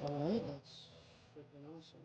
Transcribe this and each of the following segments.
Alright, that's freaking awesome.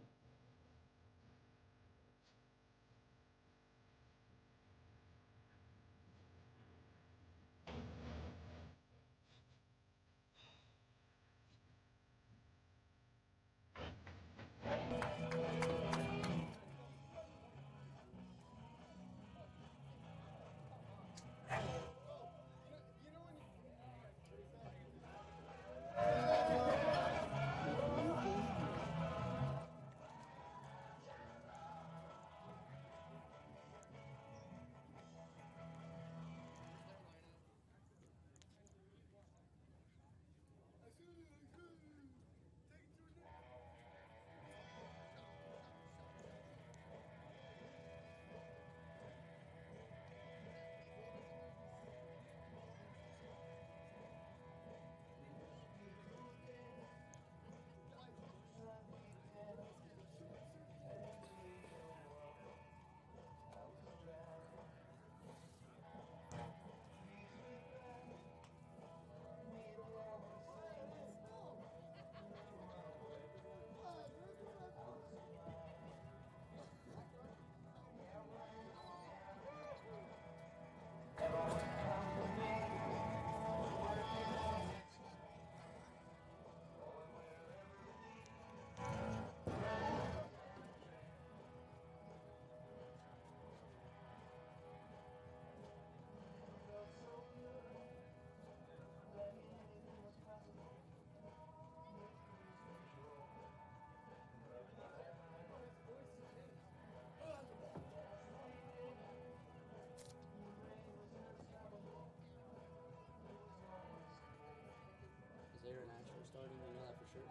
Is there an actual starting? You know that for sure?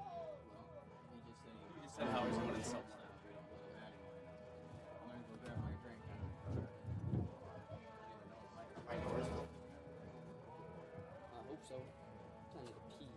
He just said how he's going to self-snap. I'm going to go grab my drink. I hope so. I need to pee.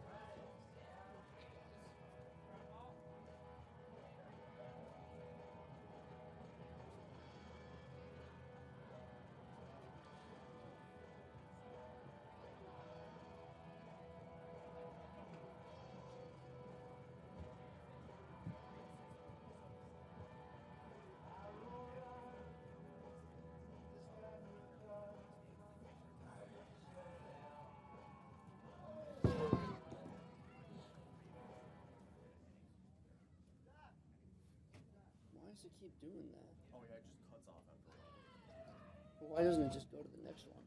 Why does it keep doing that? Oh yeah, it just cuts off after a while. Well, why doesn't it just go to the next one?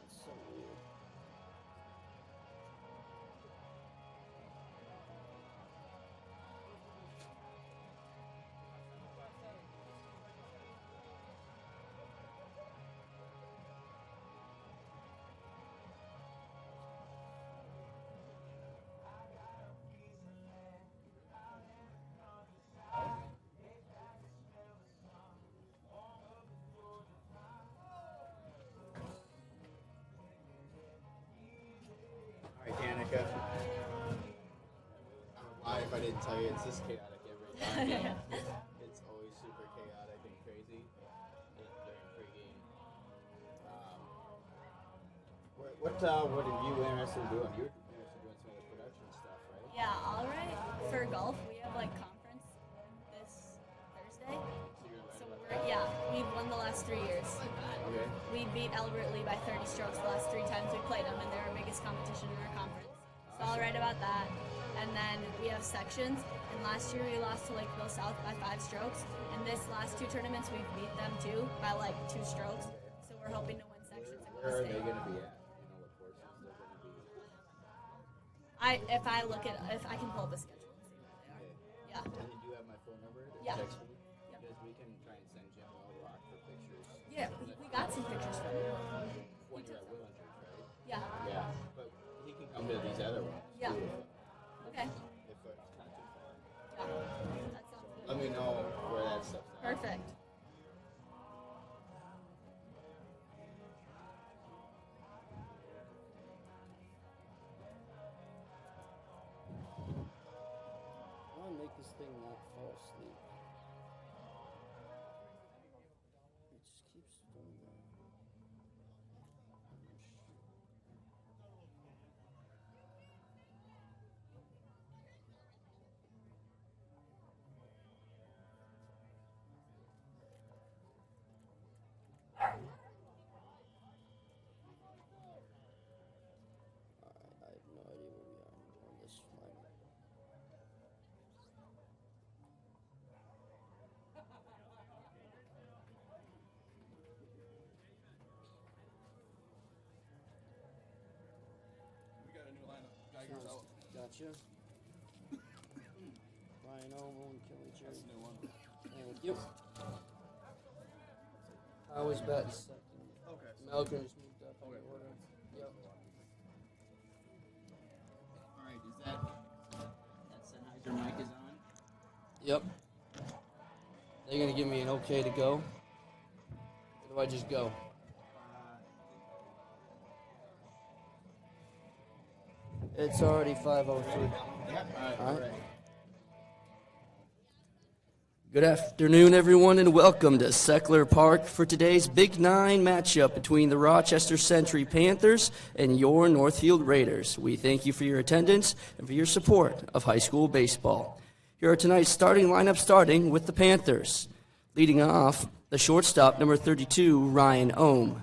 That's so weird. Alright, Danica. I don't know why if I didn't tell you, it's this chaotic every time. It's always super chaotic and crazy. It's very intriguing. What are you interested in doing? You're interested in doing some of the production stuff, right? Yeah, all right. For golf, we have like conference this Thursday. So we've won the last 3 years. Okay. We beat Albert Lee by 30 strokes the last 3 times we played them, and they're our biggest competition in our conference. So I'll write about that. And then we have sections. And last year we lost to Lakeville South by 5 strokes. And this last 2 tournaments we've beat them too by like 2 strokes. So we're hoping to win sections. Where are they going to be at? You know what courses they're going to be? If I can pull up a schedule and see where they are. Yeah. And you do have my phone number? Yeah. Text me? Because we can try and send Jim Rock for pictures. Yeah, we got some pictures from him. When you're at Willinger's, right? Yeah. Yeah. But he can come to these other ones. Yeah. Too, Okay. if it's not too far. Yeah. That sounds good. Let me know where that stuff's at. Perfect. I want to make this thing not fall asleep. It just keeps doing that. Gotcha. Ryan Owen, Kelly J. That's a new one. Thank you. I was batting second. Okay. Malcolm just moved up. Okay. Yep. All right. Is that Sennheiser mic is on? Yep. They're gonna give me an okay to go. Or do I just go? It's already 5:03. Yep. All right. Good afternoon, everyone, and welcome to Seckler Park for today's Big Nine matchup between the Rochester Century Panthers and your Northfield Raiders. We thank you for your attendance and for your support of high school baseball. Here are tonight's starting lineup, starting with the Panthers. Leading off, the shortstop, number 32, Ryan Ohm.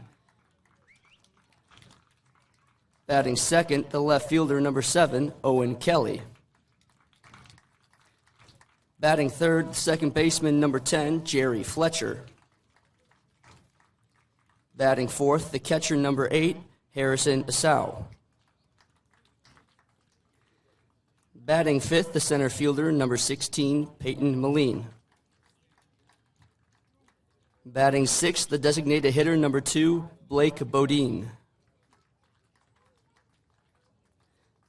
Batting second, the left fielder, number 7, Owen Kelly. Batting third, second baseman, number 10, Jerry Fletcher. Batting fourth, the catcher, number 8, Harrison Asau. Batting fifth, the center fielder, number 16, Peyton Moline. Batting sixth, the designated hitter, number 2, Blake Bodine.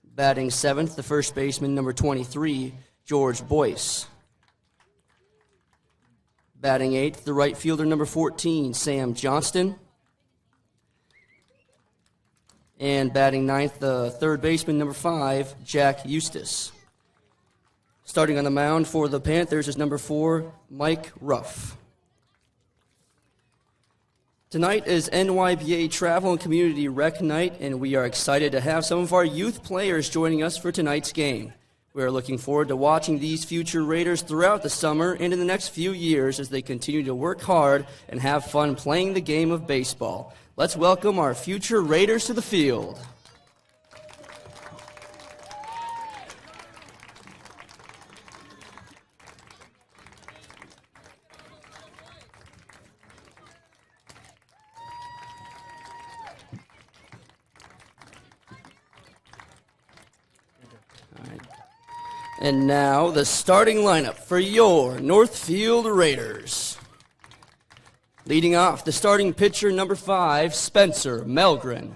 Batting seventh, the first baseman, number 23, George Boyce. Batting eighth, the right fielder, number 14, Sam Johnston. And batting ninth, the third baseman, number 5, Jack Eustace. Starting on the mound for the Panthers is number 4, Mike Ruff. Tonight is NYBA Travel and Community Rec Night, and we are excited to have some of our youth players joining us for tonight's game. We are looking forward to watching these future Raiders throughout the summer and in the next few years as they continue to work hard and have fun playing the game of baseball. Let's welcome our future Raiders to the field. And now, the starting lineup for your Northfield Raiders. Leading off, the starting pitcher, number 5, Spencer Melgren.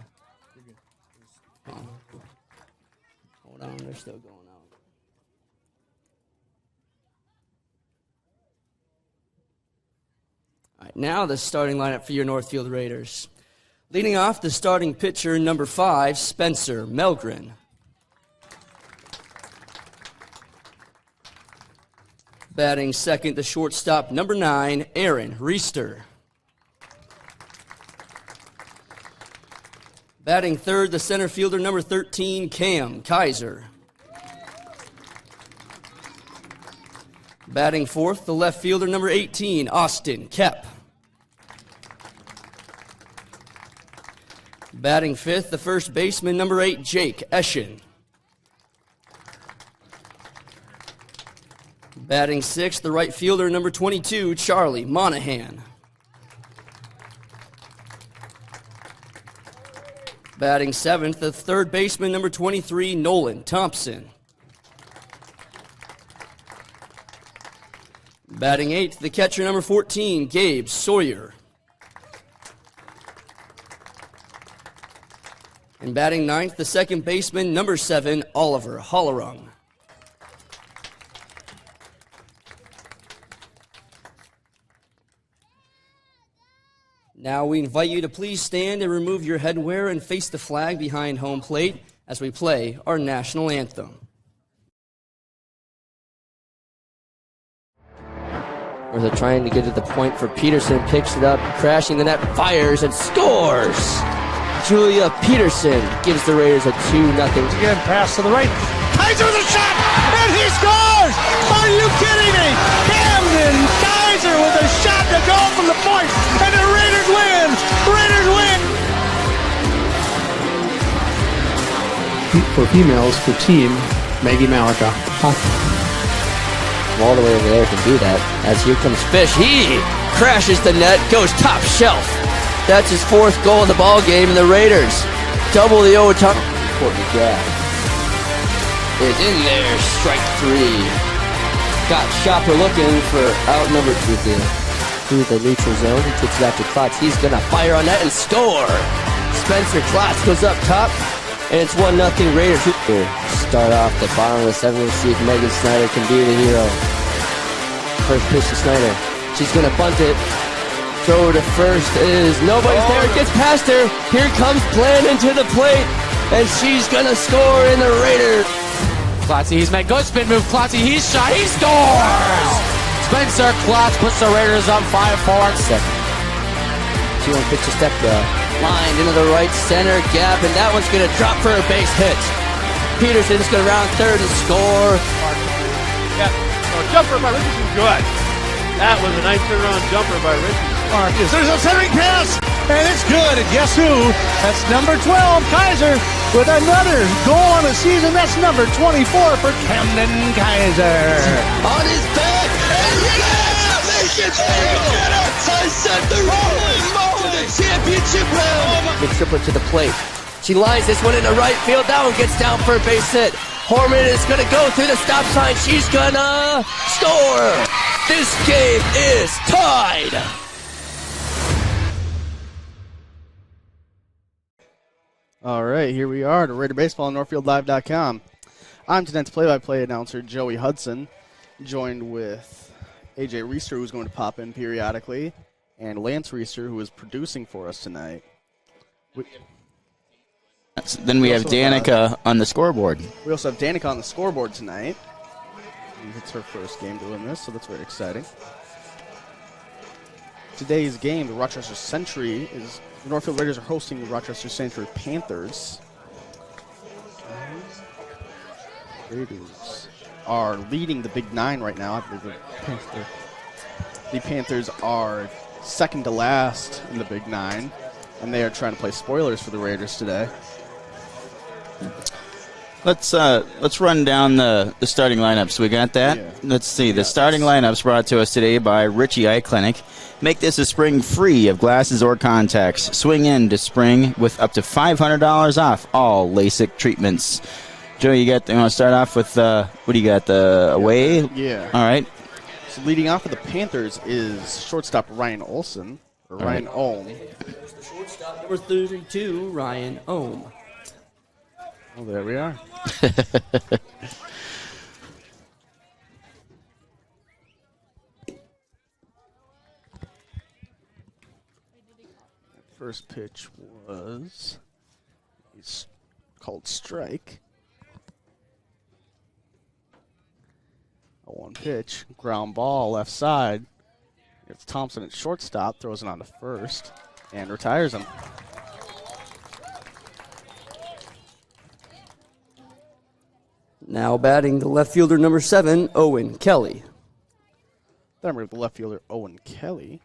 Hold on, they're still going out. All right, now the starting lineup for your Northfield Raiders. Leading off, the starting pitcher, number 5, Spencer Melgren. Batting second, the shortstop, number 9, Aaron Reister. Batting third, the center fielder, number 13, Cam Kaiser. Batting fourth, the left fielder, number 18, Austin Kep. Batting fifth, the first baseman, number 8, Jake Eschen. Batting sixth, the right fielder, number 22, Charlie Monahan. Batting seventh, the third baseman, number 23, Nolan Thompson. Batting eighth, the catcher, number 14, Gabe Sawyer. And batting ninth, the second baseman, number 7, Oliver Hollerung. Now we invite you to please stand and remove your headwear and face the flag behind home plate as we play our national anthem. They're trying to get to the point for Peterson, picks it up, crashing the net, fires and scores! Julia Peterson gives the Raiders a 2-0. Again, pass to the right. Kaiser with a shot, and he scores! Are you kidding me? Camden Kaiser with a shot to go from the point, and the Raiders win! Raiders win! For females, for team, Maggie Malika. All the way over there to do that. As here comes Fish. He crashes the net, goes top shelf. That's his 4th goal in the ball game, and the Raiders double the overtime. Important grab. is in there. Strike 3. Got Shopper looking for out number 2 through the neutral zone. He takes it out to Klotz. He's going to fire on that and score. Spencer Klotz goes up top, and it's 1-0 Raiders. Start off the bottom of the 7th. See if Megan Snyder can be the hero. First pitch to Snyder. She's going to bunt it. Throw to first is nobody's there. It gets past her. Here comes Blandon to the plate, and she's going to score in the Raiders. Klotzy, he's made good spin move. Klotzy, he's shot. He scores! Spencer Klotz puts the Raiders up 5-4. 2-1 pitch to Stepka. Lined into the right center gap, and that one's going to drop for a base hit. Peterson's going to round third and score. Yeah, so jumper by Richardson, good. That was a nice turnaround jumper by Richardson. Marcus, there's a centering pass, and it's good. And guess who? That's number 12, Kaiser, with another goal on the season. That's number 24 for Camden Kaiser. On his back, and I sent the rolling to the championship round. Big triplet to the plate. She lines this one into right field. That one gets down for a base hit. Horman is going to go through the stop sign. She's going to score. This game is tied. All right, here we are to Raider Baseball on NorthfieldLive.com. I'm tonight's play-by-play announcer, Joey Hudson, joined with AJ Reister, who's going to pop in periodically, and Lance Reister, who is producing for us tonight. Then we have Danica on the scoreboard. We also have Danica on the scoreboard tonight. It's her first game doing this, so that's very exciting. Today's game, the Rochester Century, is the Northfield Raiders are hosting the Rochester Century Panthers. Raiders are leading the Big Nine right now. I believe the Panthers are second to last in the Big Nine, and they are trying to play spoilers for the Raiders today. Let's run down the starting lineups. We got that? Yeah. Let's see. The starting lineups brought to us today by Ritchie Eye Clinic. Make this a spring free of glasses or contacts. Swing in to spring with up to $500 off all LASIK treatments. Joe, you want to start off with, what do you got, the away? Yeah. All right. So leading off for the Panthers is shortstop Ryan Olson, or Ryan Ohm. Shortstop number 32, Ryan Ohm. Oh, there we are. First pitch was called strike. A 1 pitch, ground ball left side. It's Thompson at shortstop, throws it on to first, and retires him. Now batting the left fielder number 7, Owen Kelly. Then we have the left fielder Owen Kelly.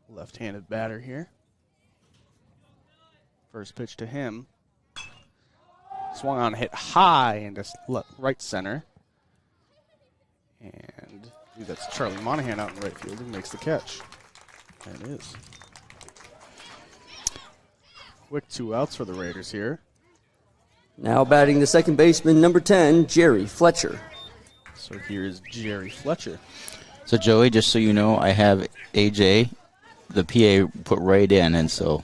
Left-handed batter here. First pitch to him. Swung on, hit high into right center. And that's Charlie Monahan out in right field who makes the catch. There it is. Quick 2 outs for the Raiders here. Now batting the second baseman number 10, Jerry Fletcher. So here's Jerry Fletcher. So, Joey, just so you know, I have AJ, the PA, put right in, and so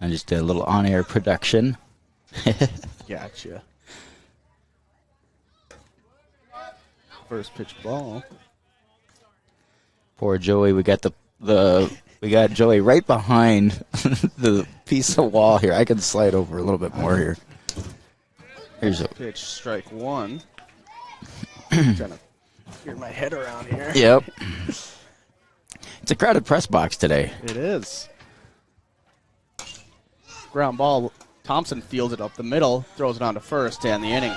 I just did a little on-air production. Gotcha. First pitch ball. Poor Joey, we got we got Joey right behind the piece of wall here. I can slide over a little bit more here. Here's a pitch, strike 1. Trying to get my head around here. Yep. It's a crowded press box today. It is. Ground ball. Thompson fields it up the middle, throws it on to first to end the inning.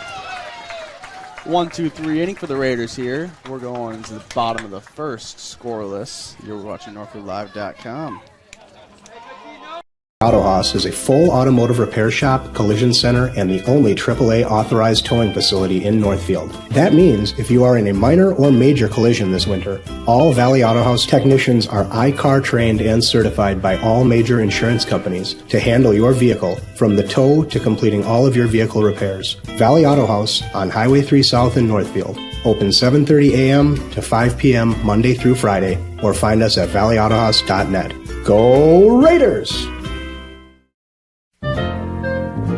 1-2-3 inning for the Raiders here. We're going to the bottom of the first, scoreless. You're watching NorthfieldLive.com. Auto Haus is a full automotive repair shop, collision center, and the only AAA authorized towing facility in Northfield. That means if you are in a minor or major collision this winter, all Valley Auto Haus technicians are I-CAR trained and certified by all major insurance companies to handle your vehicle from the tow to completing all of your vehicle repairs. Valley Auto Haus on Highway 3 South in Northfield. Open 7:30 a.m. to 5 p.m. Monday through Friday, or find us at valleyautohaus.net. Go Raiders!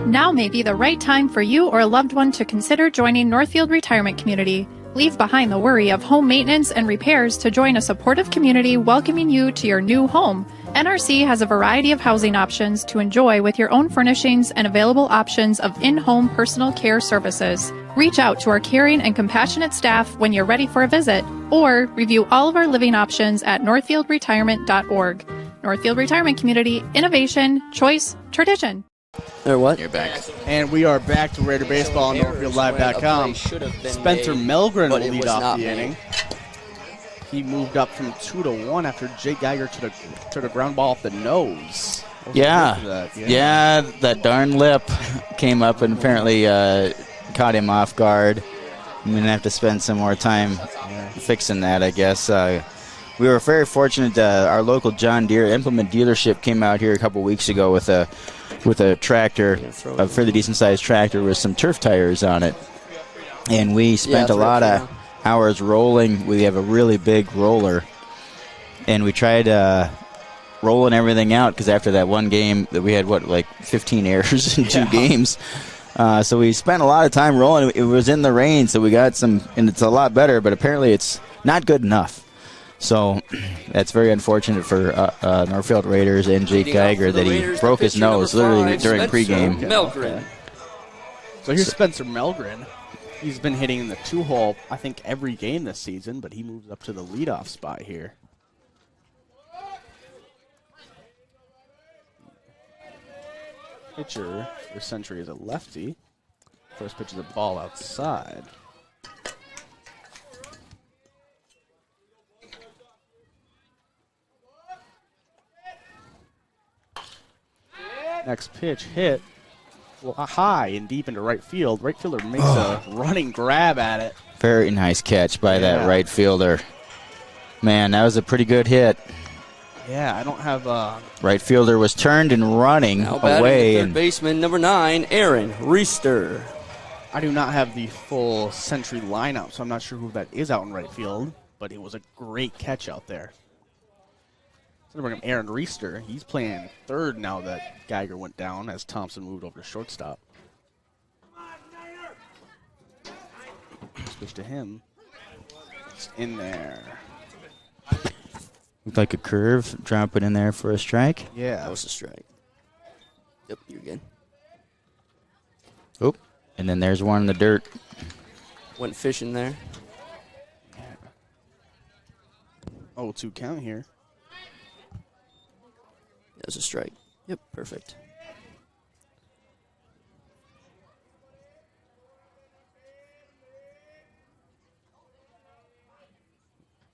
Now may be the right time for you or a loved one to consider joining Northfield Retirement Community. Leave behind the worry of home maintenance and repairs to join a supportive community welcoming you to your new home. NRC has a variety of housing options to enjoy with your own furnishings and available options of in-home personal care services. Reach out to our caring and compassionate staff when you're ready for a visit, or review all of our living options at northfieldretirement.org. Northfield Retirement Community, innovation, choice, tradition. Or what? You're back. And we are back to Raider Baseball on NorthfieldLive.com. Spencer Melgren will lead off the inning. He moved up from 2-1 after Jake Geiger took a ground ball off the nose. Yeah, that darn lip came up and apparently caught him off guard. I'm going to have to spend some more time fixing that, I guess. We were very fortunate. Our local John Deere implement dealership came out here a couple weeks ago with a tractor, a fairly decent-sized tractor with some turf tires on it. And we spent a lot of hours rolling. We have a really big roller. And we tried rolling everything out because after that one game that we had, 15 errors in 2 games. So we spent a lot of time rolling. It was in the rain, so we got some, and it's a lot better, but apparently it's not good enough. So that's very unfortunate for Northfield Raiders and Jake Geiger that he broke his nose literally during pregame. Melgren. So here's Spencer Melgren. He's been hitting in the 2-hole, I think, every game this season, but he moves up to the leadoff spot here. Pitcher for Century is a lefty. First pitch is a ball outside. Next pitch hit high and deep into right field. Right fielder makes a running grab at it. Very nice catch by that right fielder. Man, that was a pretty good hit. Yeah, I don't have right fielder was turned and running away. Third baseman number 9, Aaron Reister. I do not have the full Century lineup, so I'm not sure who that is out in right field, but it was a great catch out there. So bring him Aaron Reister. He's playing third now that Geiger went down as Thompson moved over to shortstop. Switch to him. It's in there. Looked like a curve. Drop it in there for a strike. Yeah. That was a strike. Yep, you're good. Oop. And then there's one in the dirt. Went fishing there. 0-2 count here. That was a strike. Yep, perfect.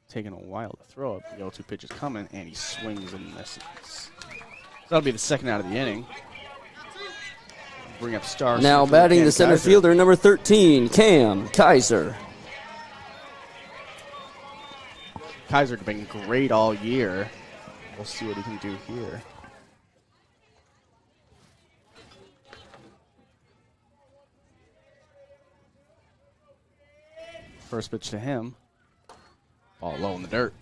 Taking a while to throw it. The 0-2 pitch is coming, and he swings and misses. So that'll be the second out of the inning. Bring up star. Now batting the center fielder, number 13, Cam Kaiser. Kaiser has been great all year. We'll see what he can do here. First pitch to him. Ball low in the dirt.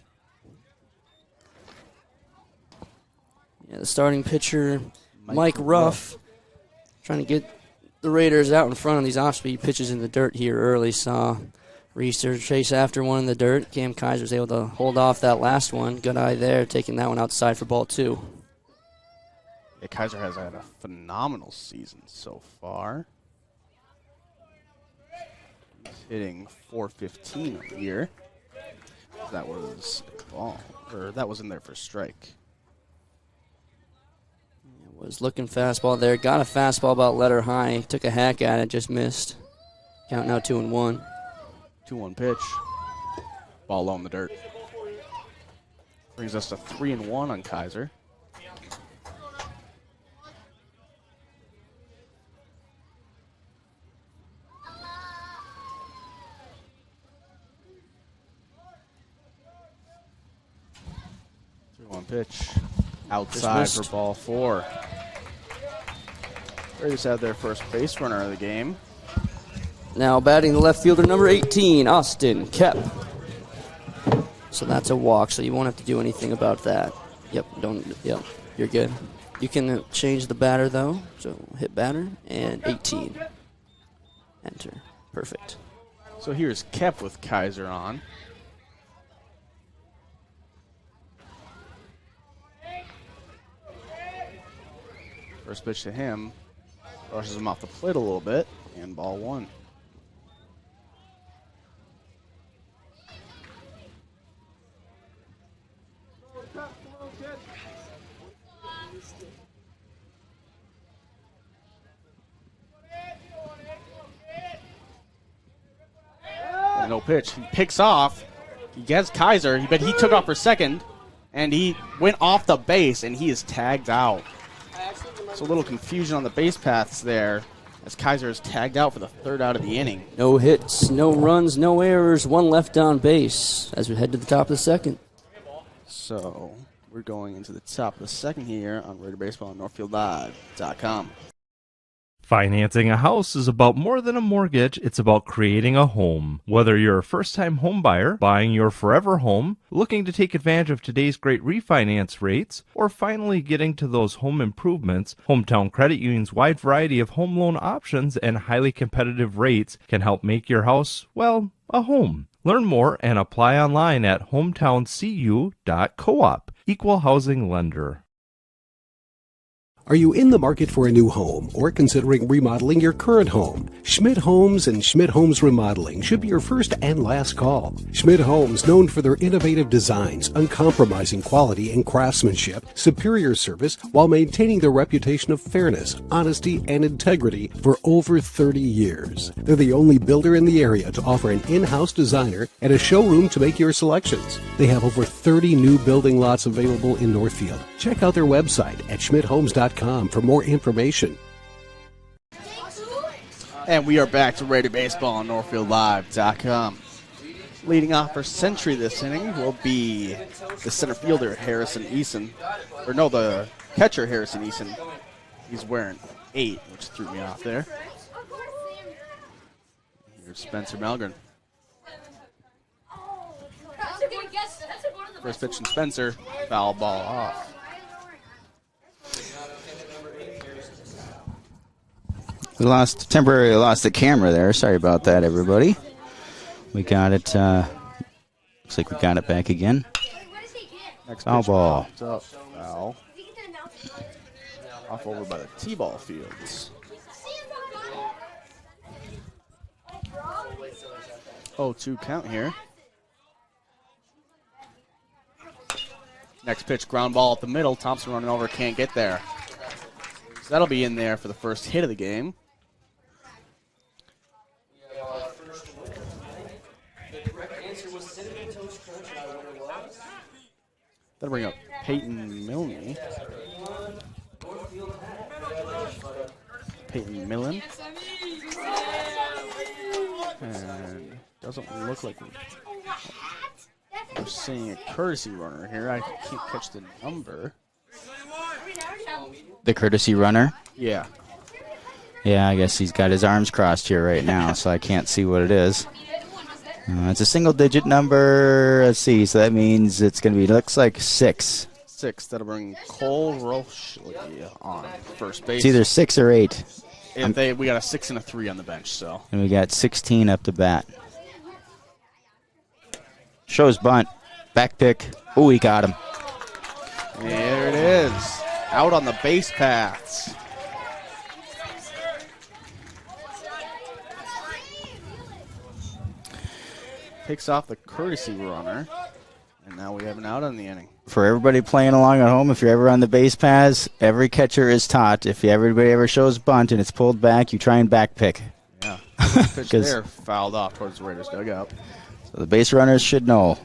Yeah, the starting pitcher, Mike Ruff, trying to get the Raiders out in front of these off-speed pitches in the dirt here early. Saw Reister chase after one in the dirt. Cam Kaiser was able to hold off that last one. Good eye there, taking that one outside for ball 2. Yeah, Kaiser has had a phenomenal season so far. He's hitting .415 here. That was a ball, or that was in there for strike. Was looking fastball there. Got a fastball about letter high. Took a hack at it, just missed. Count now 2-1. 2-1 pitch. Ball low in the dirt. Brings us to 3-1 on Kaiser. pitch outside for ball 4. Raiders have their first base runner of the game. Now batting the left fielder, number 18, Austin Kep. So that's a walk, so you won't have to do anything about that. Yep, you're good. You can change the batter, though. So hit batter, and 18. Enter. Perfect. So here's Kep with Kaiser on. First pitch to him. Rushes him off the plate a little bit, and ball 1. No pitch. He picks off. He gets Kaiser, but he took off for second, and he went off the base, and he is tagged out. So a little confusion on the base paths there, as Kaiser is tagged out for the 3rd out of the inning. No hits, no runs, no errors, 1 left on base as we head to the top of the 2nd. So we're going into the top of the 2nd here on Raider Baseball on NorthfieldLive.com. Financing a house is about more than a mortgage, it's about creating a home. Whether you're a first-time home buyer, buying your forever home, looking to take advantage of today's great refinance rates, or finally getting to those home improvements, Hometown Credit Union's wide variety of home loan options and highly competitive rates can help make your house, well, a home. Learn more and apply online at hometowncu.coop. Equal housing lender. Are you in the market for a new home or considering remodeling your current home? Schmidt Homes and Schmidt Homes Remodeling should be your first and last call. Schmidt Homes, known for their innovative designs, uncompromising quality and craftsmanship, superior service, while maintaining their reputation of fairness, honesty, and integrity for over 30 years. They're the only builder in the area to offer an in-house designer and a showroom to make your selections. They have over 30 new building lots available in Northfield. Check out their website at schmidthomes.com for more information. And we are back to Raider Baseball on NorthfieldLive.com. Leading off for Century this inning will be the center fielder, Harrison Eason. Or no, the catcher, Harrison Eason. He's wearing 8, which threw me off there. Here's Spencer Malgren. First pitch from Spencer, foul ball off. We temporarily lost the camera there. Sorry about that, everybody. We got it. Looks like we got it back again. Next foul ball. Up, foul. Off over by the T-ball fields. 0-2 count here. Next pitch, ground ball up the middle. Thompson running over, can't get there. So that'll be in there for the first hit of the game. That'll bring up Peyton Milne. Peyton Millen. And doesn't look like we're seeing a courtesy runner here. I can't catch the number. The courtesy runner? Yeah. Yeah, I guess he's got his arms crossed here right now, so I can't see what it is. It's a single-digit number. Let's see, so that means it's going to be, looks like 6. 6. That'll bring Cole Rochley on first base. It's either 6 or 8. And we got a 6 and a 3 on the bench, so. And we got 16 up to bat. Shows bunt. Back pick. Oh, he got him. There it is. Out on the base paths. Picks off the courtesy runner. And now we have an out on the inning. For everybody playing along at home, if you're ever on the base paths, every catcher is taught. If everybody ever shows bunt and it's pulled back, you try and back pick. Yeah. Pitch there fouled off towards the Raiders' dugout. So the base runners should know.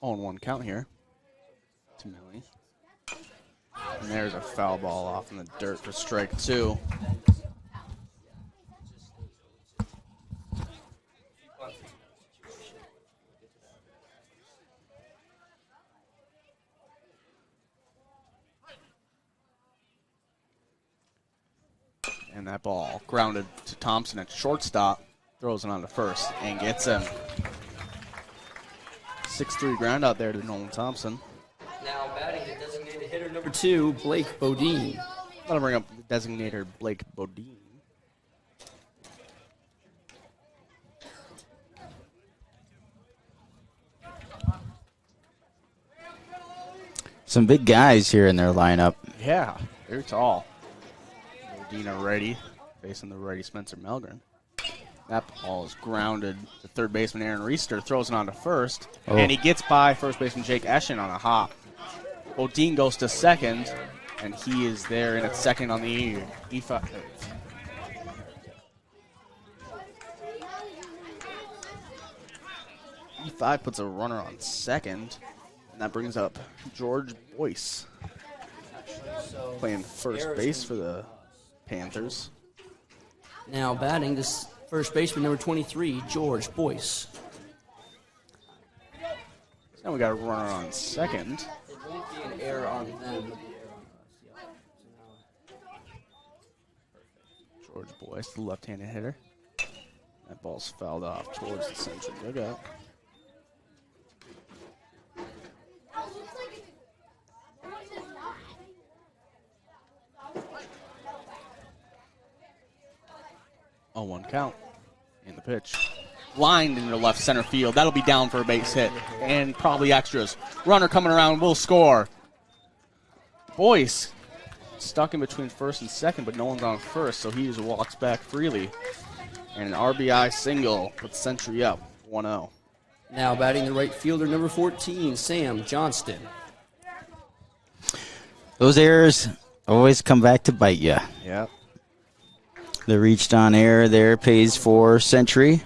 On 1 count here to Millie. And there's a foul ball off in the dirt for strike 2. that ball grounded to Thompson at shortstop. Throws it on to first and gets him. 6-3 ground out there to Nolan Thompson. Now batting the designated hitter number 2, Blake Bodine. I'm going to bring up the designator Blake Bodine. Some big guys here in their lineup. Yeah, they're tall. Bodine ready, facing the righty Spencer Melgren. That ball is grounded to third baseman Aaron Reister, throws it on to first, and he gets by first baseman Jake Eschen on a hop. Bodine goes to second, and he is there in at second on the E5. E5 puts a runner on second, and that brings up George Boyce, playing first base for the Panthers. Now batting this first baseman number 23, George Boyce. Now we got a runner on second. It won't be an error on them. George Boyce, the left-handed hitter. That ball's fouled off towards the central dugout. Oh, 1 count in the pitch. Lined into left center field. That'll be down for a base hit. And probably extras. Runner coming around will score. Boyce stuck in between first and second, but no one's on first, so he just walks back freely. And an RBI single puts Century up 1-0. Now batting the right fielder number 14, Sam Johnston. Those errors always come back to bite you. Yep. The reached on air there pays for Century.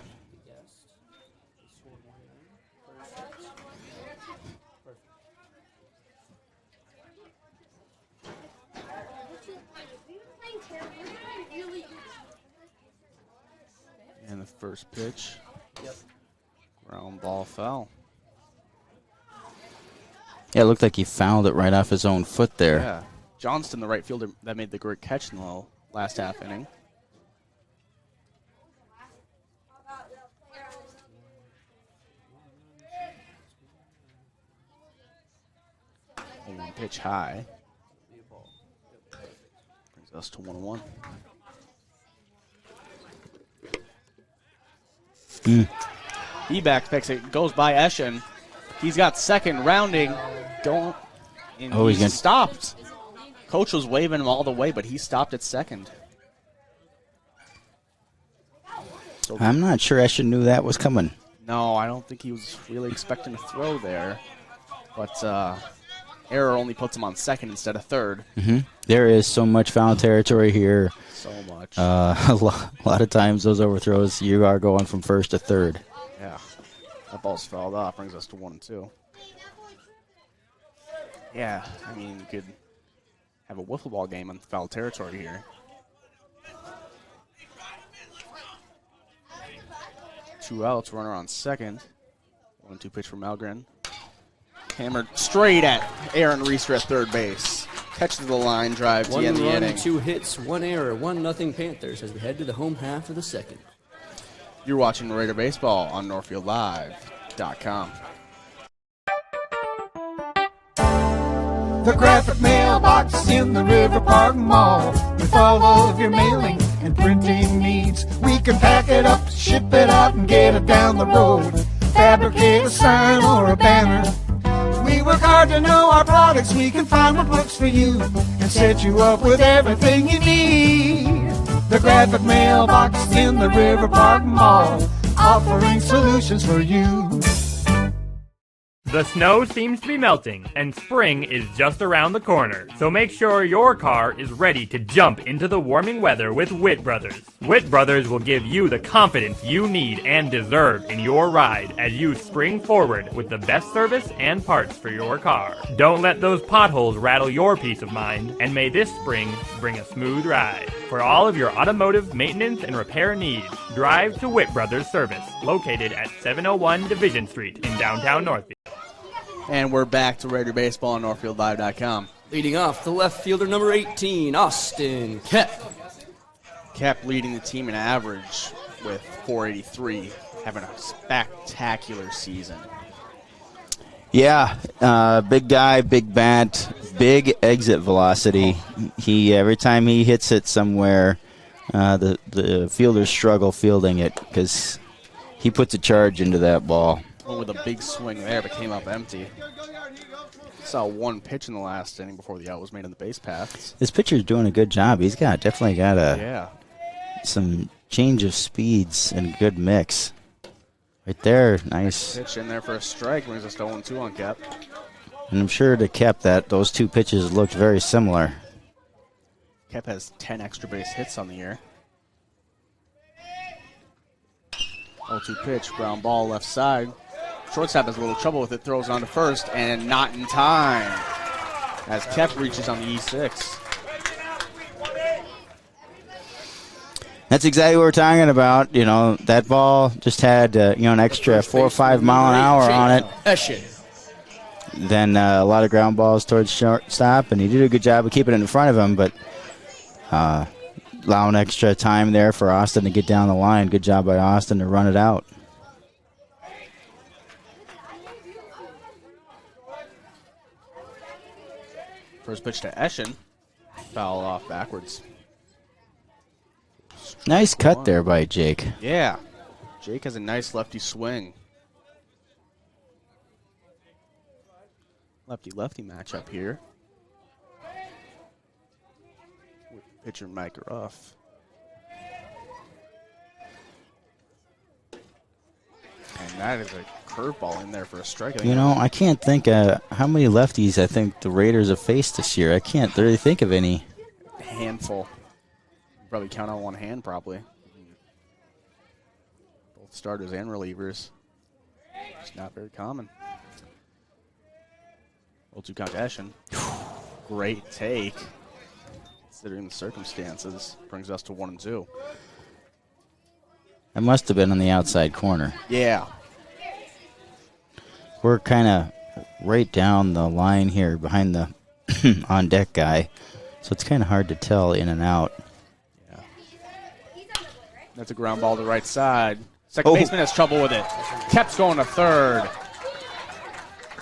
And the first pitch. Ground ball foul. Yeah, it looked like he fouled it right off his own foot there. Yeah. Johnston, the right fielder, that made the great catch in the last half inning. One pitch high. Brings us to 1-1. He back picks it, goes by Eschen. He's got second, rounding, going, and he's stopped. Coach was waving him all the way, but he stopped at second. So I'm not sure Eschen knew that was coming. No, I don't think he was really expecting a throw there. But error only puts him on second instead of third. Mm-hmm. There is so much foul territory here. So much. A lot of times those overthrows, you are going from first to third. Yeah. That ball's fouled off, brings us to 1-2. Yeah, I mean, you could have a wiffle ball game on foul territory here. 2 outs, runner on second. 1-2 pitch from Malgren. Hammered straight at Aaron Reister at third base. Catch to the line drive to end the inning. 1 run, 2 hits, 1 error, 1-0 Panthers as we head to the home half of the second. You're watching Raider Baseball on NorthfieldLive.com. The graphic mailbox in the River Park Mall. With all of your mailing and printing needs, we can pack it up, ship it out, and get it down the road. Fabricate a sign or a banner. We work hard to know our products. We can find what works for you and set you up with everything you need. The graphic mailbox in the River Park Mall, offering solutions for you. The snow seems to be melting, and spring is just around the corner. So make sure your car is ready to jump into the warming weather with Witt Brothers. Witt Brothers will give you the confidence you need and deserve in your ride as you spring forward with the best service and parts for your car. Don't let those potholes rattle your peace of mind, and may this spring bring a smooth ride. For all of your automotive maintenance and repair needs, drive to Witt Brothers Service, located at 701 Division Street in downtown Northfield. And we're back to Raider Baseball on NorthfieldLive.com. Leading off, the left fielder number 18, Austin Kett. Kept leading the team in average with 483, having a spectacular season. Yeah, big guy, big bat, big exit velocity. He every time he hits it somewhere, the fielders struggle fielding it because he puts a charge into that ball. Went with a big swing there, but came up empty. Saw one pitch in the last inning before the out was made on the base paths. This pitcher's doing a good job. He's definitely got some change of speeds and a good mix. Right there, nice. Pitch in there for a strike, brings us to 0-2 on Kep. And I'm sure to Kep that those two pitches looked very similar. Kep has 10 extra base hits on the year. 0-2 pitch, ground ball left side. Shortstop has a little trouble with it, throws on to first, and not in time as Kep reaches on the E6. That's exactly what we're talking about. You know, that ball just had an extra 4 or 5 mile an hour on it. Then a lot of ground balls towards shortstop, and he did a good job of keeping it in front of him, but allowing extra time there for Austin to get down the line. Good job by Austin to run it out. First pitch to Eschen. Foul off backwards. Nice cut there by Jake. Yeah. Jake has a nice lefty swing. Lefty-lefty matchup here. With pitcher Mike Ruff. And that is a curveball in there for a strike. You know, I can't think how many lefties I think the Raiders have faced this year. I can't really think of any. A handful. Probably count on one hand, probably. Both starters and relievers. It's not very common. 0-2 count to Eschen. Great take, considering the circumstances. Brings us to 1-2. It must have been on the outside corner. Yeah. We're kind of right down the line here behind the on-deck guy, so it's kind of hard to tell in and out. That's a ground ball to the right side. Second baseman has trouble with it. Kep's going to third.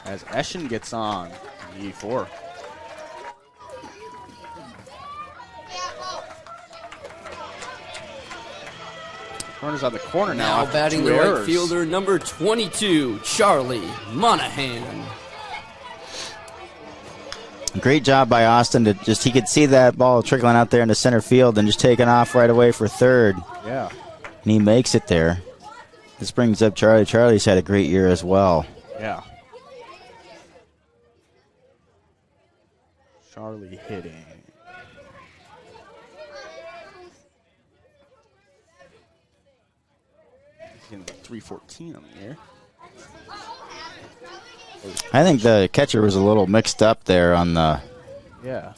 As Eschen gets on E4. Runners on the corner now. Now batting the right fielder, number 22, Charlie Monahan. Great job by Austin to he could see that ball trickling out there into center field and just taking off right away for third. Yeah. And he makes it there. This brings up Charlie. Charlie's had a great year as well. Yeah. Charlie hitting. He's getting 314 on the year. I think the catcher was a little mixed up there on the. Yeah.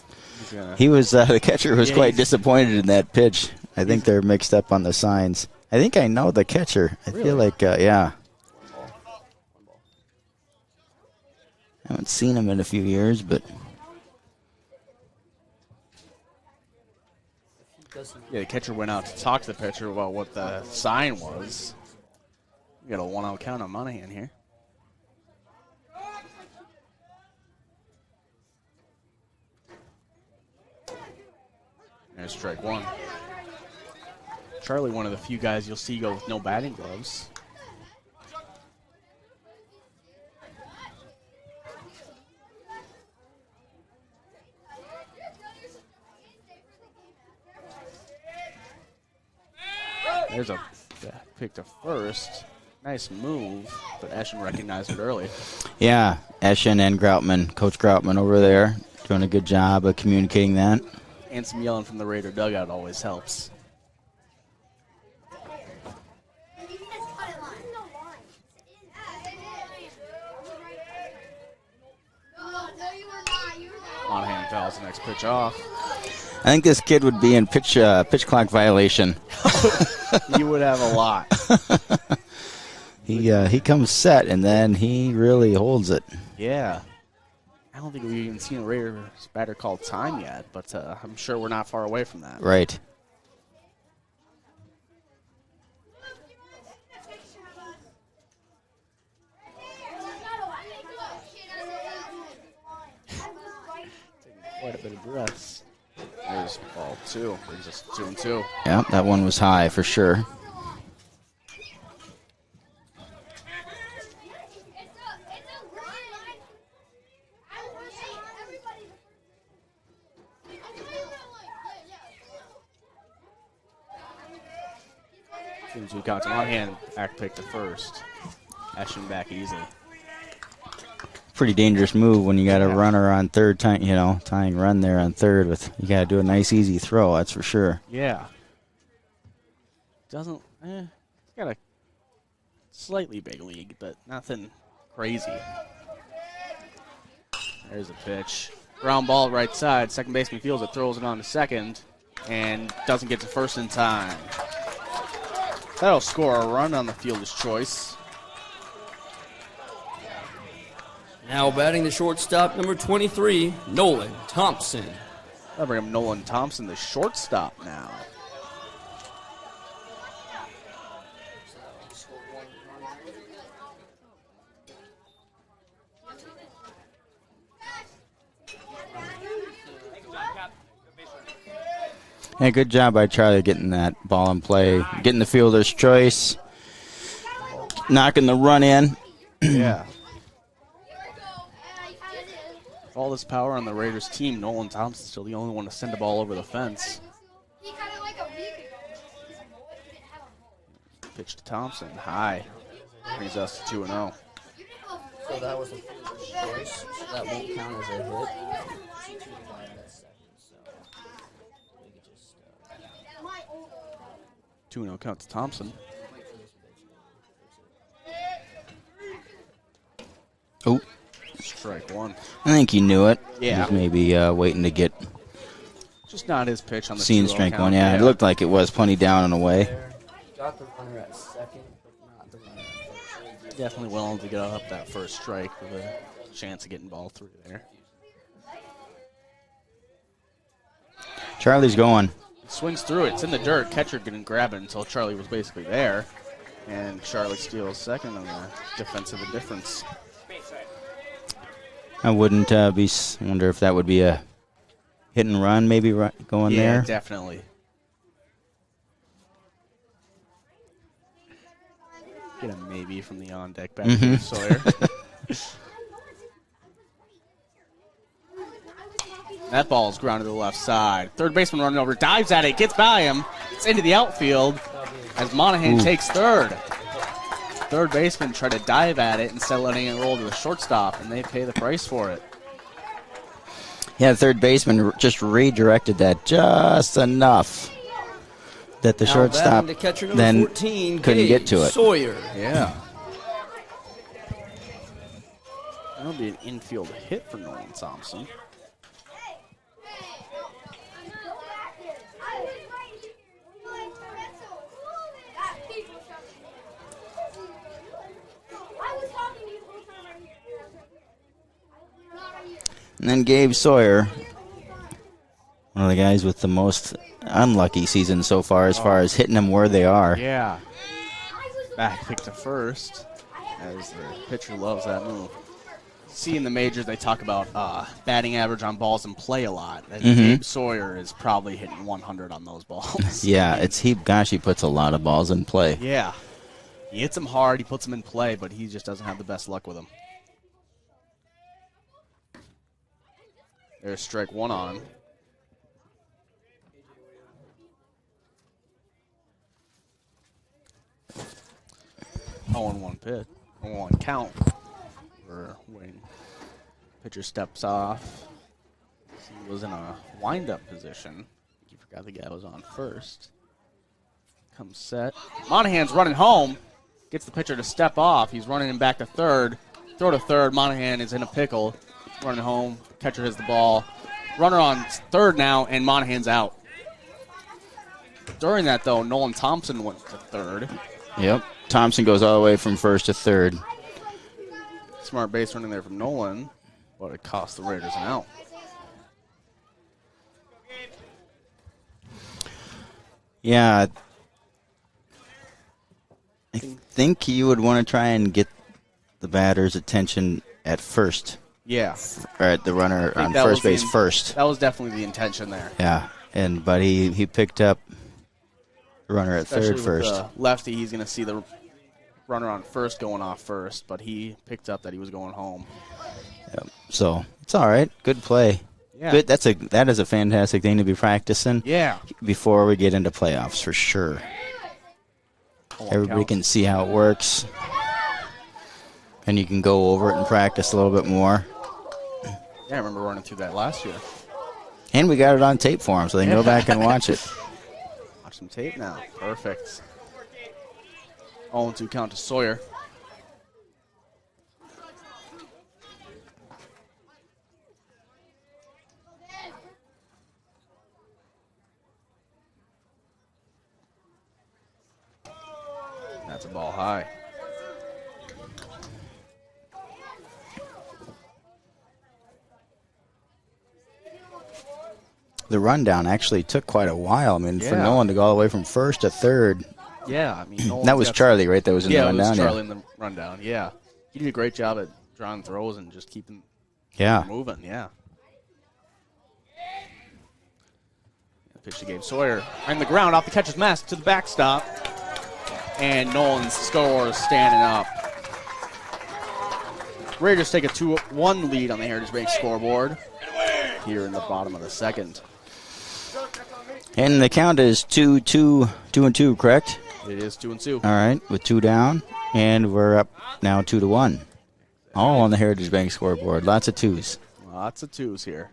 He was the catcher was quite disappointed in that pitch. I think they're mixed up on the signs. I think I know the catcher. I feel like yeah. I haven't seen him in a few years, but yeah, the catcher went out to talk to the pitcher about what the sign was. We got a 1-out count on Monahan here. There's strike one. Charlie, one of the few guys you'll see go with no batting gloves. There's a pick to first. Nice move, but Eschen recognized it early. Yeah, Eschen and Groutman, Coach Groutman over there, doing a good job of communicating that. And some yelling from the Raider dugout always helps. Monahan fouls the next pitch off. I think this kid would be in pitch clock violation. You would have a lot. He comes set, and then he really holds it. Yeah. I don't think we've even seen a Raiders batter called time yet, but I'm sure we're not far away from that. Right. quite a bit of breaths. There's ball 2. Brings us 2-2. Yeah, that one was high for sure. Two counts. One hand, back pick to first. Ashing back easily. Pretty dangerous move when you got a runner on third, tying run there on third. You got to do a nice, easy throw, that's for sure. Yeah. He's got a slightly big league, but nothing crazy. There's a pitch. Ground ball right side. Second baseman fields it, throws it on to second, and doesn't get to first in time. That'll score a run on the fielder's choice. Now batting the shortstop, number 23, Nolan Thompson. That'll bring up Nolan Thompson, the shortstop now. Hey, good job by Charlie getting that ball in play, getting the fielder's choice, knocking the run in. Yeah. With all this power on the Raiders team, Nolan Thompson's still the only one to send the ball over the fence. Pitch to Thompson, high. Brings us to 2-0. So that was a fielder's choice, so that won't count as a hit. 2-0 count to Thompson. Oh. Strike one. I think he knew it. Yeah. He was maybe waiting to get. Just not his pitch on the Seeing 2-0 strike count. one, yeah. It looked like it was plenty down and away. Got the runner at second, but not the runner at first. Definitely willing to get up that first strike with a chance of getting ball through there. Charlie's going. Swings through it. It's in the dirt. Catcher didn't grab it until Charlie was basically there. And Charlie steals second on the defensive difference. I wouldn't wonder if that would be a hit and run maybe going there. Yeah, definitely. Get a maybe from the on-deck back to Sawyer. That ball is grounded to the left side. Third baseman running over, dives at it, gets by him. It's into the outfield as Monahan takes third. Third baseman tried to dive at it instead of letting it roll to the shortstop, and they pay the price for it. Yeah, the third baseman just redirected that just enough that the Now shortstop batting the catcher, number then 14, couldn't get to it. Sawyer. Yeah. That'll be an infield hit for Nolan Thompson. And then Gabe Sawyer, one of the guys with the most unlucky season so far as hitting them where they are. Yeah. Back pick to first, as the pitcher loves that move. See, in the majors, they talk about batting average on balls in play a lot. And Gabe Sawyer is probably hitting 100 on those balls. Yeah, he puts a lot of balls in play. Yeah. He hits them hard, he puts them in play, but he just doesn't have the best luck with them. There's strike one on him. Oh, and one pitch. 0-1 count. We're waiting. Pitcher steps off. He was in a wind-up position. You forgot the guy was on first. Comes set. Monahan's running home. Gets the pitcher to step off. He's running him back to third. Throw to third. Monahan is in a pickle. Running home. Catcher has the ball. Runner on third now, and Monahan's out. During that, though, Nolan Thompson went to third. Yep. Thompson goes all the way from first to third. Smart base running there from Nolan, but it cost the Raiders an out. Yeah. I think you would want to try and get the batter's attention at first Yeah. Or at the runner on that first was base first. That was definitely the intention there. Yeah, but he picked up the runner at Especially third with first. the lefty, he's going to see the runner on first going off first, but he picked up that he was going home. Yep. So it's all right. Good play. Yeah. Good. That is a fantastic thing to be practicing. Yeah. Before we get into playoffs, for sure. Everybody can see how it works, and you can go over it and practice a little bit more. Yeah, I remember running through that last year. And we got it on tape for them, so they can go back and watch it. Watch some tape now. Perfect. 0-2 count to Sawyer. That's a ball high. The rundown actually took quite a while. I mean, for Yeah. Nolan to go all the way from first to third. Yeah, I mean, That was Charlie, right? That was in the rundown. Yeah, it was Charlie in the rundown. Yeah, he did a great job at drawing throws and just keeping moving. Yeah. Pitch to Gabe Sawyer on the ground off the catcher's mask to the backstop, and Nolan scores standing up. Raiders take a 2-1 lead on the Heritage Bank scoreboard here in the bottom of the second. And the count is 2-2, correct? It is 2-2. All right, with 2 down, and we're up now 2-1. All on the Heritage Bank scoreboard. Lots of 2s. Lots of 2s here.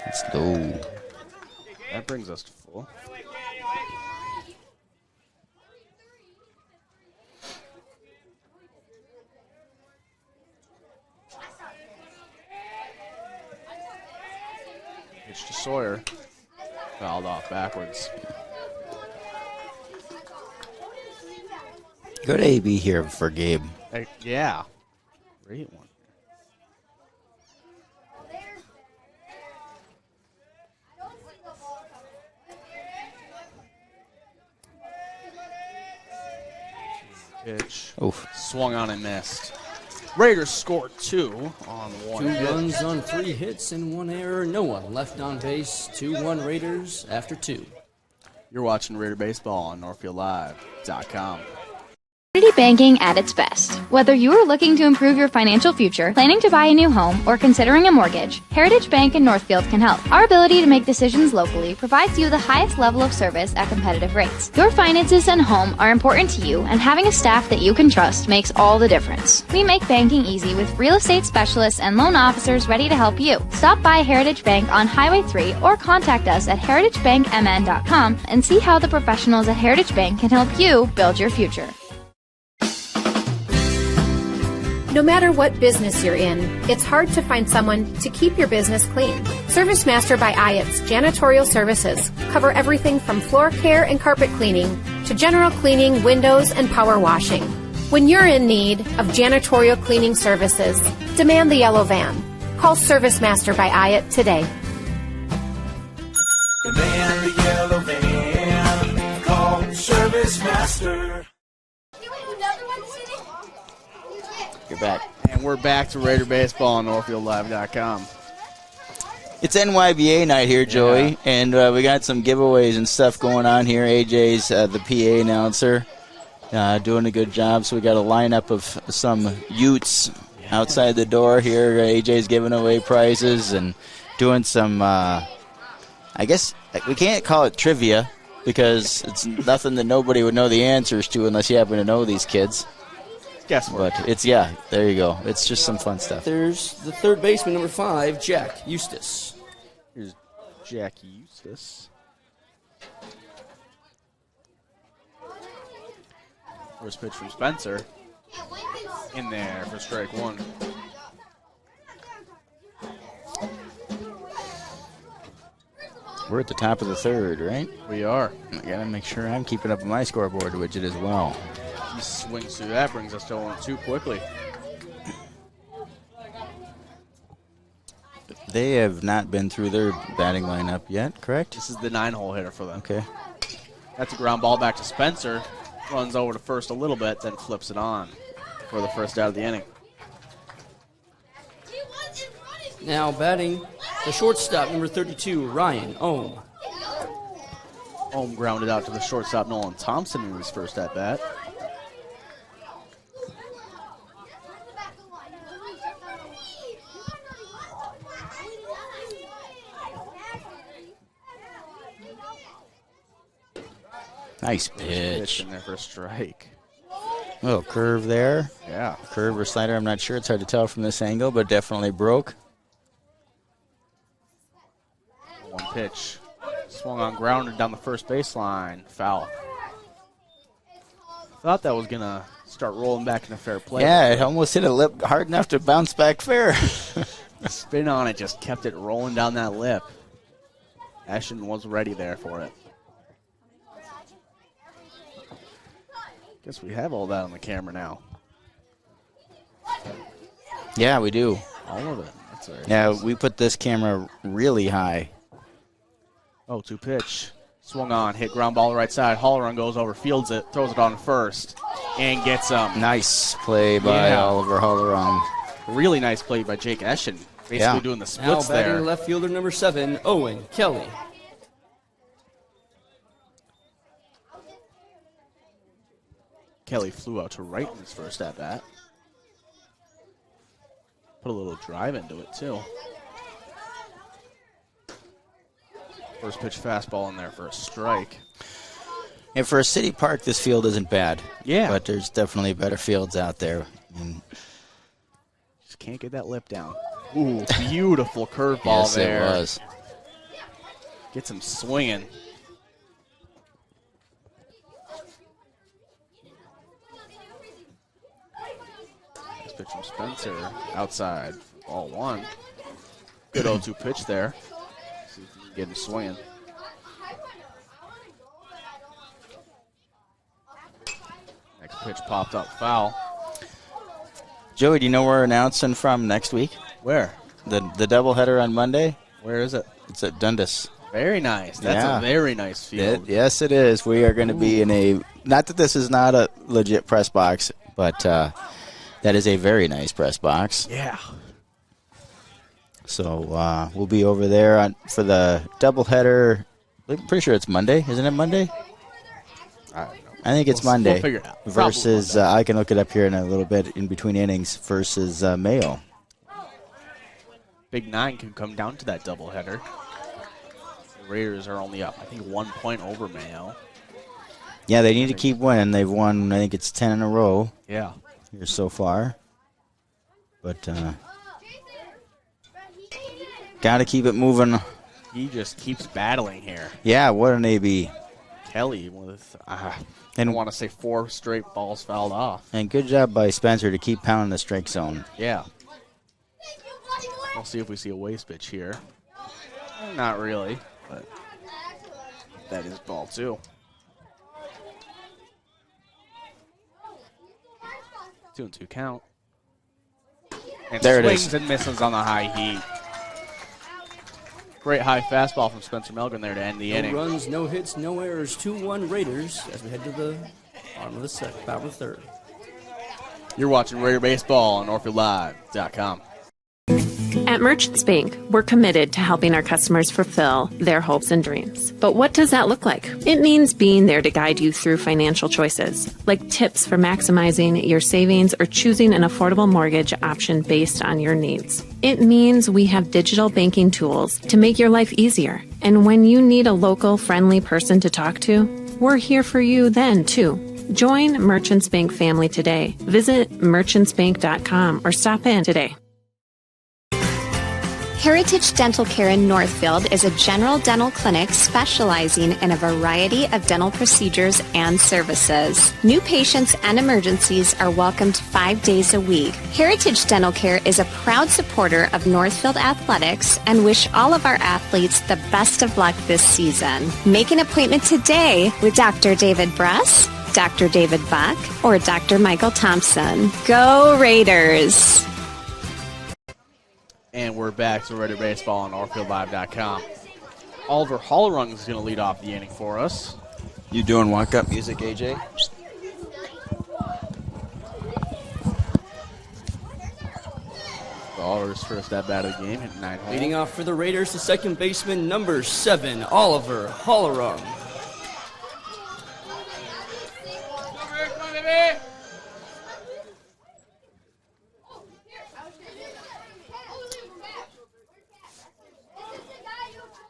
It's low. That brings us to full. Pitch to Sawyer. Fouled off backwards. Good AB here for Gabe. Hey, yeah. Great one. Pitch. Oof. Swung on and missed. Raiders scored 2 on 1 2 hit. runs on 3 hits and 1 error. No one left on base. 2-1 Raiders after 2. You're watching Raider Baseball on NorthfieldLive.com. Community banking at its best. Whether you are looking to improve your financial future, planning to buy a new home, or considering a mortgage, Heritage Bank in Northfield can help. Our ability to make decisions locally provides you the highest level of service at competitive rates. Your finances and home are important to you, and having a staff that you can trust makes all the difference. We make banking easy with real estate specialists and loan officers ready to help you. Stop by Heritage Bank on Highway 3 or contact us at heritagebankmn.com and see how the professionals at Heritage Bank can help you build your future. No matter what business you're in, it's hard to find someone to keep your business clean. ServiceMaster by Ayatt's janitorial services cover everything from floor care and carpet cleaning to general cleaning, windows, and power washing. When you're in need of janitorial cleaning services, demand the yellow van. Call ServiceMaster by Ayatt today. Demand the yellow van. Call ServiceMaster. You're back. And we're back to Raider Baseball on NorthfieldLive.com. It's NYBA night here, Joey, and we got some giveaways and stuff going on here. AJ's the PA announcer, doing a good job. So we got a lineup of some Utes outside the door here. AJ's giving away prizes and doing some, I guess we can't call it trivia because it's nothing that nobody would know the answers to unless you happen to know these kids. Guesswork. But it's, there you go. It's just some fun stuff. There's the third baseman, number 5, Jack Eustace. Here's Jack Eustace. First pitch from Spencer. In there for strike 1. We're at the top of the third, right? We are. I got to make sure I'm keeping up with my scoreboard widget as well. He swings through that, brings us to 1-2 quickly. They have not been through their batting lineup yet, correct? This is the 9-hole hitter for them. Okay. That's a ground ball back to Spencer. Runs over to first a little bit, then flips it on for the first out of the inning. Now batting the shortstop, number 32, Ryan Ohm. Ohm grounded out to the shortstop, Nolan Thompson, in his first at-bat. Nice pitch. In there for a strike. Little curve there. Yeah. Curve or slider, I'm not sure. It's hard to tell from this angle, but definitely broke. One pitch. Swung on, grounded down the first baseline. Foul. Thought that was going to start rolling back into fair play. Yeah, it almost hit a lip hard enough to bounce back fair. The spin on it just kept it rolling down that lip. Ashton was ready there for it. Guess we have all that on the camera now. Yeah, we do. All of it. That's very Yeah, nice. we put this camera really high. 0-2 pitch. Swung on, hit ground ball right side. Halloran goes over, fields it, throws it on first, and gets him. Nice play by Oliver Halloran. Really nice play by Jake Eschen. Basically doing the splits now batting there. left fielder, number 7, Owen Kelly. Kelly flew out to right in his first at-bat. Put a little drive into it, too. First pitch fastball in there for a strike. And for a city park, this field isn't bad. Yeah. But there's definitely better fields out there. Just can't get that lip down. Ooh, beautiful curveball Yes, there. it was. Gets him swinging. Nice pitch from Spencer. Outside. Ball one. Good 0-2 pitch there. See if we can get him swinging. Next pitch popped up foul. Joey, do you know where we're announcing from next week? Where? The doubleheader on Monday. Where is it? It's at Dundas. Very nice. That's a very nice field. Yes, it is. We are going to be in a, not that this is not a legit press box, but that is a very nice press box. Yeah. So we'll be over there for the doubleheader. I'm pretty sure it's Monday. Isn't it Monday? I think it's Monday. We'll figure it out. Versus, I can look it up here in a little bit in between innings, versus Mayo. Big 9 can come down to that doubleheader. The Raiders are only up, I think, 1 point over Mayo. Yeah, they need to keep winning. They've won, I think it's 10 in a row. Yeah. Here so far. But got to keep it moving. He just keeps battling here. Yeah, what an AB. Kelly with, I want to say 4 straight balls fouled off. And good job by Spencer to keep pounding the strike zone. Yeah. We'll see if we see a waste pitch here. Not really, but that is ball 2. 2-2 count. And there it swings is. And misses on the high heat. Great high fastball from Spencer Melgren there to end the inning. No runs, no hits, no errors. 2-1 Raiders as we head to the bottom of the second, bottom of the third. You're watching Raider Baseball on NorthfieldLive.com. At Merchants Bank, we're committed to helping our customers fulfill their hopes and dreams. But what does that look like? It means being there to guide you through financial choices, like tips for maximizing your savings or choosing an affordable mortgage option based on your needs. It means we have digital banking tools to make your life easier. And when you need a local, friendly person to talk to, we're here for you then, too. Join Merchants Bank family today. Visit merchantsbank.com or stop in today. Heritage Dental Care in Northfield is a general dental clinic specializing in a variety of dental procedures and services. New patients and emergencies are welcomed 5 days a week. Heritage Dental Care is a proud supporter of Northfield Athletics and wish all of our athletes the best of luck this season. Make an appointment today with Dr. David Bress, Dr. David Buck, or Dr. Michael Thompson. Go Raiders! And we're back to Raider Baseball on NorthfieldLive.com. Oliver Hallerung is going to lead off the inning for us. You doing walk-up music, AJ? Oliver's first at bat of the game, hitting 9 home. Leading off for the Raiders, the second baseman, number 7, Oliver Hollerum.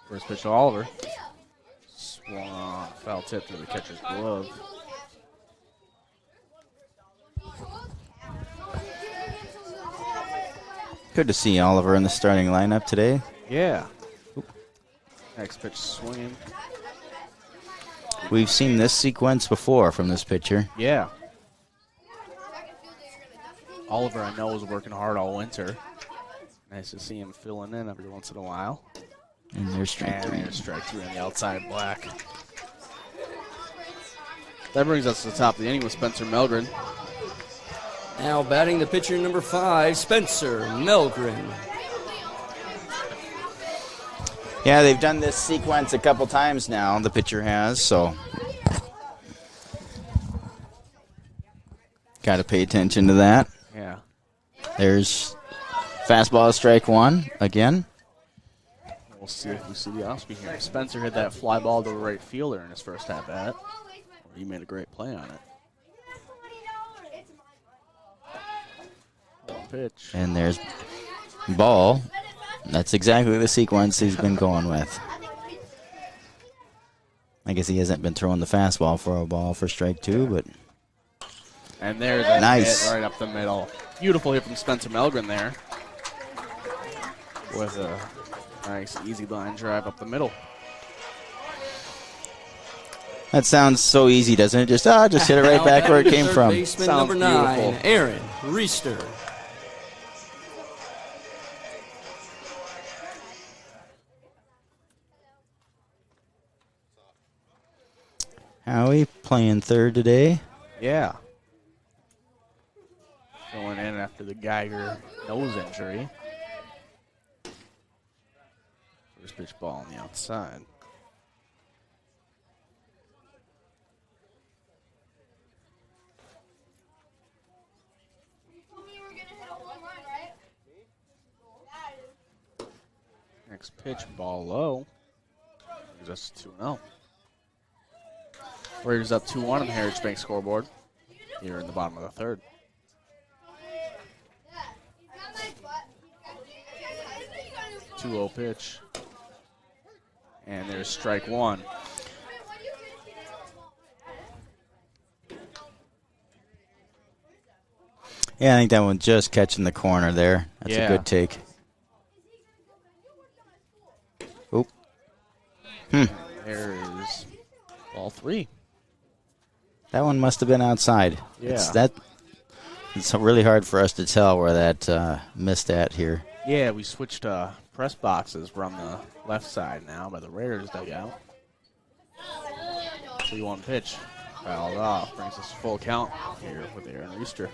First pitch to Oliver. Swung on, foul tip through the catcher's glove. Good to see Oliver in the starting lineup today. Yeah. Next pitch swinging. We've seen this sequence before from this pitcher. Yeah. Oliver, I know, was working hard all winter. Nice to see him filling in every once in a while. And there's strike three. There's strike 3 on the outside black. That brings us to the top of the inning with Spencer Melgren. Now batting the pitcher, number 5, Spencer Melgren. Yeah, they've done this sequence a couple times now, the pitcher has, so got to pay attention to that. Yeah. There's fastball strike 1 again. We'll see if we see the off-speed here. Spencer hit that fly ball to the right fielder in his first at-bat. He made a great play on it. Pitch. And there's ball. That's exactly the sequence he's been going with. I guess he hasn't been throwing the fastball for a ball for strike 2, but. And there's a nice hit right up the middle. Beautiful hit from Spencer Melgren there. With a nice easy line drive up the middle. That sounds so easy, doesn't it? Just hit it right back where it came from. Baseman number 9, Aaron Reister. Howie playing third today. Yeah. Going in after the Geiger nose injury. First pitch ball on the outside. Next pitch, ball low. Just 2-0. Raiders up 2-1 on the Heritage Bank scoreboard here in the bottom of the third. Two-0 pitch. And there's strike 1. Yeah, I think that one just catching the corner there. That's a good take. Oop. There is ball 3. That one must have been outside. Yeah. It's really hard for us to tell where that missed at here. Yeah, we switched press boxes. We're on the left side now by the Raiders dugout. 3-1 pitch. Fouled off. Brings us full count here with Aaron Reister.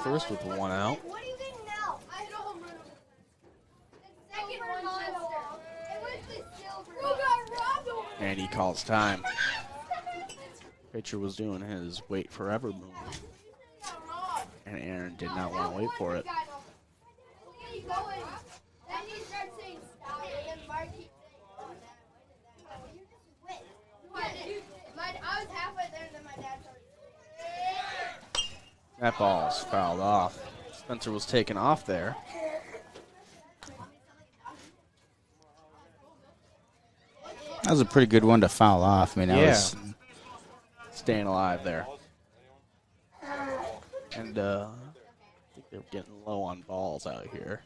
First with the 1 out. And he calls time. Pitcher was doing his wait forever move. And Aaron did not want to wait for it. That ball's fouled off. Spencer was taken off there. That was a pretty good one to foul off. I mean, that was staying alive there. And I think they're getting low on balls out here.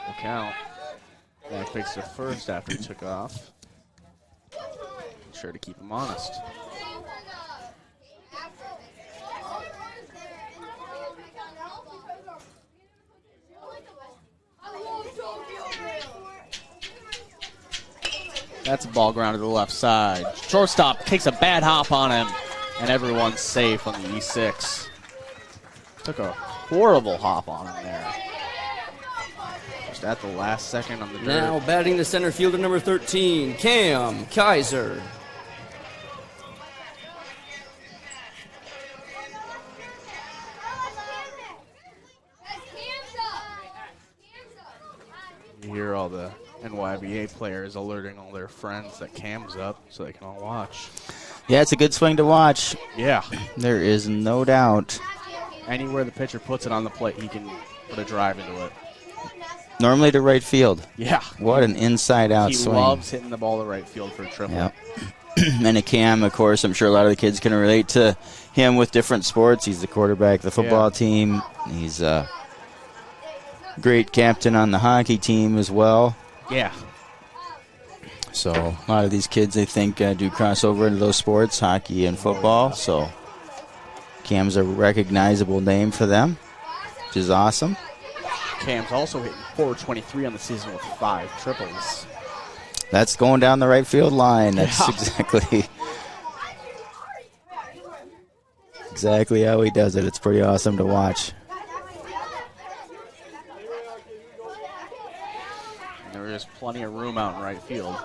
Full count. Back fixed to first after he took off. Sure to keep him honest. That's a ball ground to the left side. Shortstop takes a bad hop on him, and everyone's safe on the E6. Took a horrible hop on him there. Just at the last second on the dirt. Now batting the center fielder number 13, Cam Kaiser. You hear all the NYBA players alerting all their friends that Cam's up so they can all watch. Yeah, it's a good swing to watch. Yeah. There is no doubt. Anywhere the pitcher puts it on the plate, he can put a drive into it. Normally to right field. Yeah. What an inside-out swing. He loves hitting the ball to right field for a triple. Yep. And a Cam, of course, I'm sure a lot of the kids can relate to him with different sports. He's the quarterback of the football team. He's a great captain on the hockey team as well. Yeah. So a lot of these kids, I think, do cross over into those sports, hockey and football. So Cam's a recognizable name for them, which is awesome. Cam's also hitting .423 on the season with 5 triples. That's going down the right field line. That's exactly how he does it. It's pretty awesome to watch. And there is plenty of room out in right field.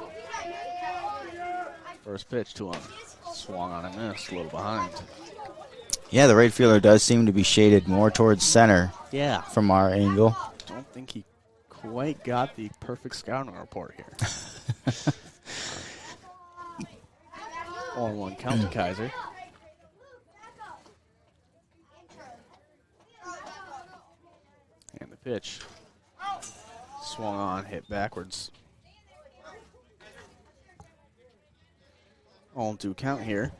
First pitch to him. Swung on and missed, a little behind. Yeah, the right fielder does seem to be shaded more towards center. Yeah. From our angle. Don't think he quite got the perfect scouting report here. 1-1 count to Kaiser. And the pitch. Swung on, hit backwards. 0-2 count here.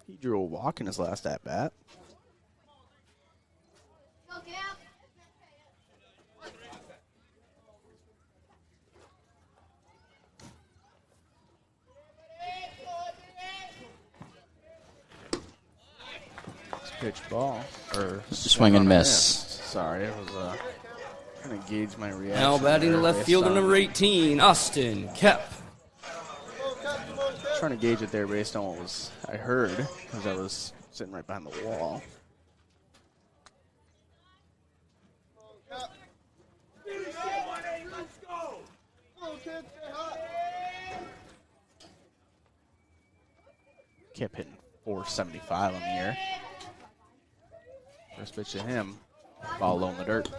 He drew a walk in his last at-bat. Pitch ball. Or swing and miss. Sorry, it was trying to gauge my reaction. Now batting the left fielder number 18, Austin Kep. Trying to gauge it there based on what I heard, because I was sitting right behind the wall. Kept hitting .475 on the year. First pitch to him, ball low in the dirt.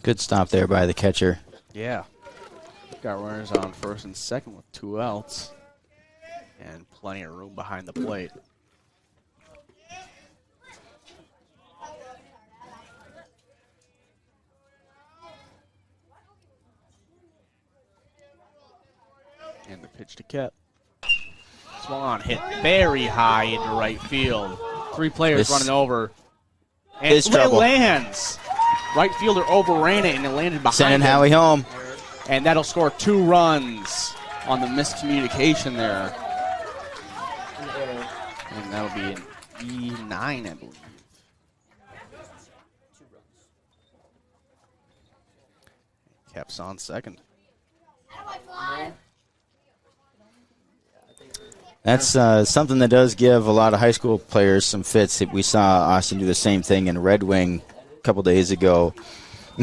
Good stop there by the catcher. Yeah. Got runners on first and second with 2 outs. And plenty of room behind the plate. And the pitch to Kep. Swung on, hit very high into right field. 3 players running over. And it lands. Right fielder overran it, and it landed behind Sending him. Howie home. And that'll score 2 runs on the miscommunication there. And that'll be an E9, I believe. Kep's on second. That's something that does give a lot of high school players some fits. We saw Austin do the same thing in Red Wing a couple days ago,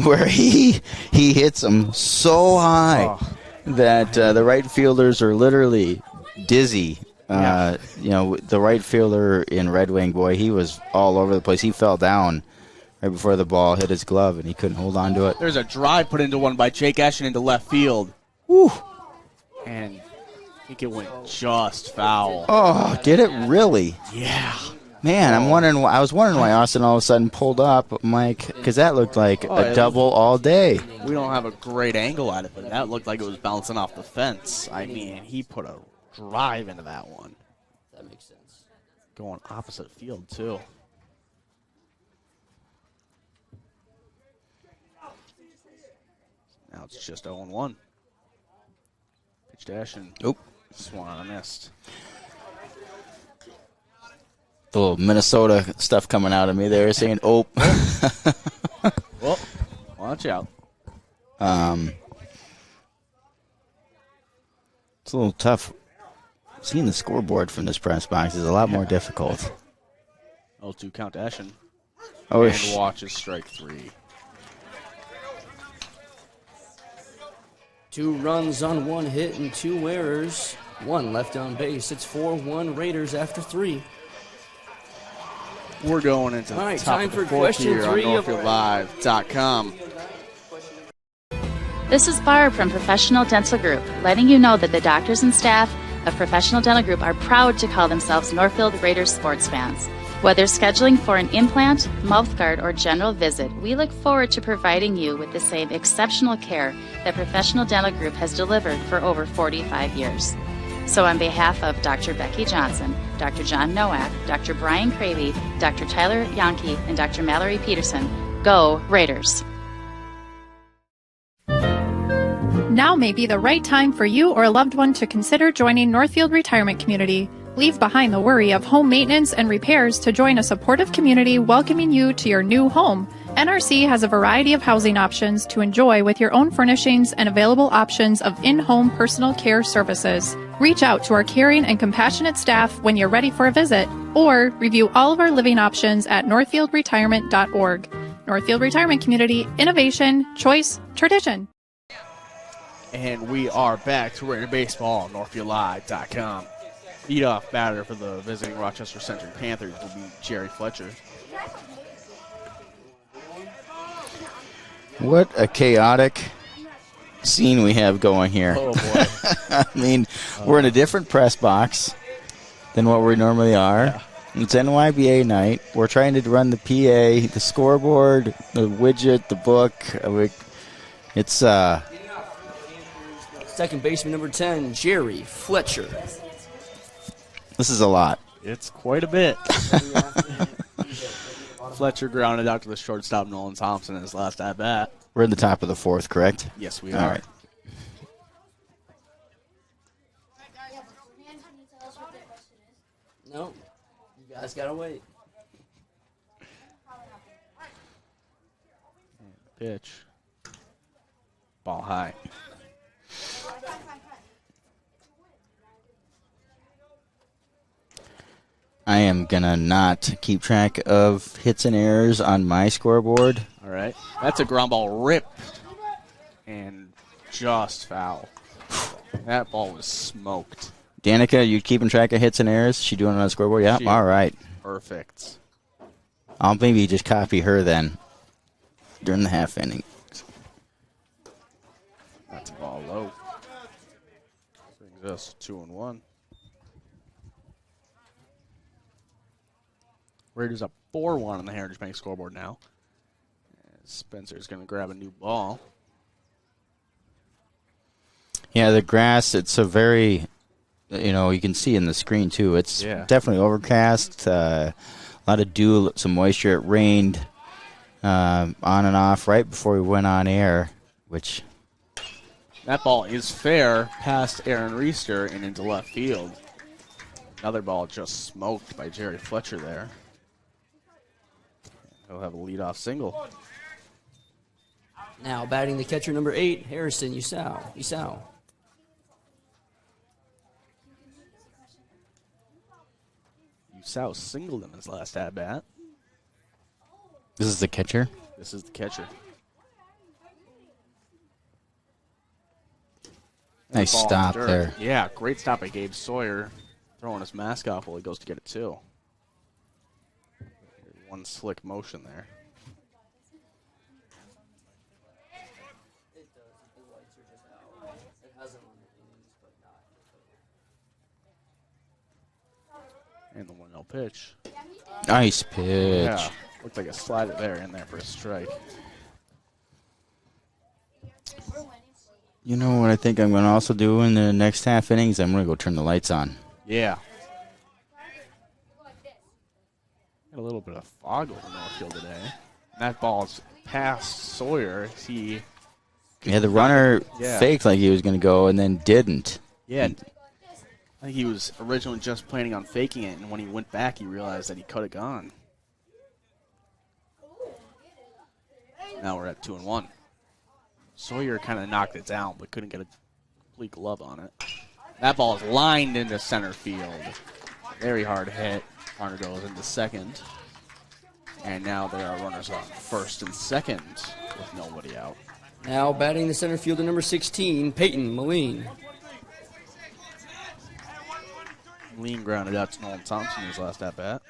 where he hits them so high that the right fielders are literally dizzy. You know, the right fielder in Red Wing, boy, he was all over the place. He fell down right before the ball hit his glove, and he couldn't hold on to it. There's a drive put into one by Jake Eschen into left field. Woo! And I think it went just foul. Oh, did it really? Yeah. Man, I was wondering why Austin all of a sudden pulled up, Mike, because that looked like a double all day. We don't have a great angle at it, but that looked like it was bouncing off the fence. I mean, he put a drive into that one. That makes sense. Going opposite field, too. Now it's just 0-1. Pitch dash and swung on a missed. The little Minnesota stuff coming out of me there, saying "oh." Well, watch out. It's a little tough. Seeing the scoreboard from this press box is a lot more difficult. 0-2 count to Eschen. Oh, and watches strike 3. 2 runs on 1 hit and 2 errors. 1 left on base. It's 4-1 Raiders after 3. We're going into the All right, top time of the for fourth question here on 3 of NorthfieldLive.com. This is Barb from Professional Dental Group, letting you know that the doctors and staff of Professional Dental Group are proud to call themselves Northfield Raiders sports fans. Whether scheduling for an implant, mouthguard, or general visit, we look forward to providing you with the same exceptional care that Professional Dental Group has delivered for over 45 years. So on behalf of Dr. Becky Johnson, Dr. John Nowak, Dr. Brian Cravey, Dr. Tyler Yonke, and Dr. Mallory Peterson, go Raiders! Now may be the right time for you or a loved one to consider joining Northfield Retirement Community. Leave behind the worry of home maintenance and repairs to join a supportive community welcoming you to your new home. NRC has a variety of housing options to enjoy with your own furnishings and available options of in-home personal care services. Reach out to our caring and compassionate staff when you're ready for a visit, or review all of our living options at northfieldretirement.org. Northfield Retirement Community, innovation, choice, tradition. And we are back to Raider Baseball on NorthfieldLive.com. Leadoff batter for the visiting Rochester Century Panthers will be Jerry Fletcher. What a chaotic scene we have going here. Oh, boy. I mean, we're in a different press box than what we normally are. Yeah. It's NYBA night. We're trying to run the PA, the scoreboard, the widget, the book. It's second baseman number 10, Jerry Fletcher. This is a lot. It's quite a bit. Fletcher grounded out to the shortstop, Nolan Thompson, in his last at-bat. We're in the top of the 4th, correct? Yes, we All are. right. No, you guys gotta wait. Pitch. Ball high. I am going to not keep track of hits and errors on my scoreboard. All right. That's a ground ball ripped and just foul. That ball was smoked. Danica, you keeping track of hits and errors? She doing it on the scoreboard? Yeah, all right. Perfect. I'll maybe just copy her then during the half inning. That's a ball low. Brings us 2-1. Raiders up 4-1 on the Heritage Bank scoreboard now. Spencer's going to grab a new ball. Yeah, the grass, it's a very, you can see in the screen too. It's definitely overcast, a lot of dew, some moisture. It rained on and off right before we went on air, which... That ball is fair past Aaron Reister and into left field. Another ball just smoked by Jerry Fletcher there. He'll have a leadoff single. Now batting the catcher number 8, Harrison Usau. Usau singled him his last at-bat. This is the catcher? This is the catcher. Nice stop there. Yeah, great stop by Gabe Sawyer. Throwing his mask off while he goes to get it too. One slick motion there. And the 1-0 pitch. Nice pitch. Yeah, looked like a slider there in there for a strike. You know what I think I'm going to also do in the next half innings? I'm going to go turn the lights on. Yeah. Got a little bit of fog over Northfield today. That ball's past Sawyer. Yeah, the runner faked like he was going to go and then didn't. Yeah. I think he was originally just planning on faking it, and when he went back, he realized that he could have gone. Now we're at 2-1. Sawyer kind of knocked it down, but couldn't get a complete glove on it. That ball is lined into center field. Very hard hit. Runner goes into second. And now there are runners on first and second with nobody out. Now batting the center fielder, number 16, Peyton Moline. Moline grounded out to Nolan Thompson in his last at-bat.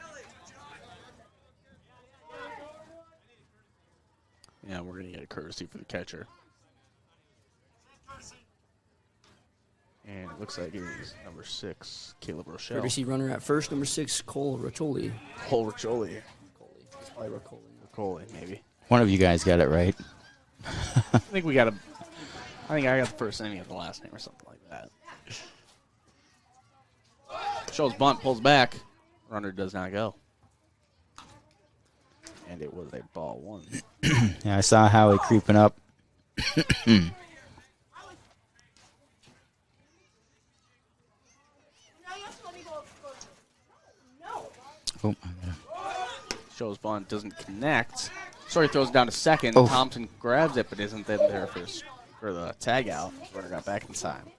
Yeah, we're going to get a courtesy for the catcher. And it looks like it is number 6, Caleb Rochelle. Courtesy runner at first, number 6, Cole Riccioli. Cole Riccioli. It's probably Riccioli. Riccioli, maybe. One of you guys got it right. I think I got the first name and the last name or something like that. Shows bunt, pulls back. Runner does not go. And it was a ball one. Yeah, I saw Howie creeping up. Oh, Shows bunt, doesn't connect. Sorry, throws down to second. Oh. Thompson grabs it, but isn't then there for the tag out. Runner got back in time.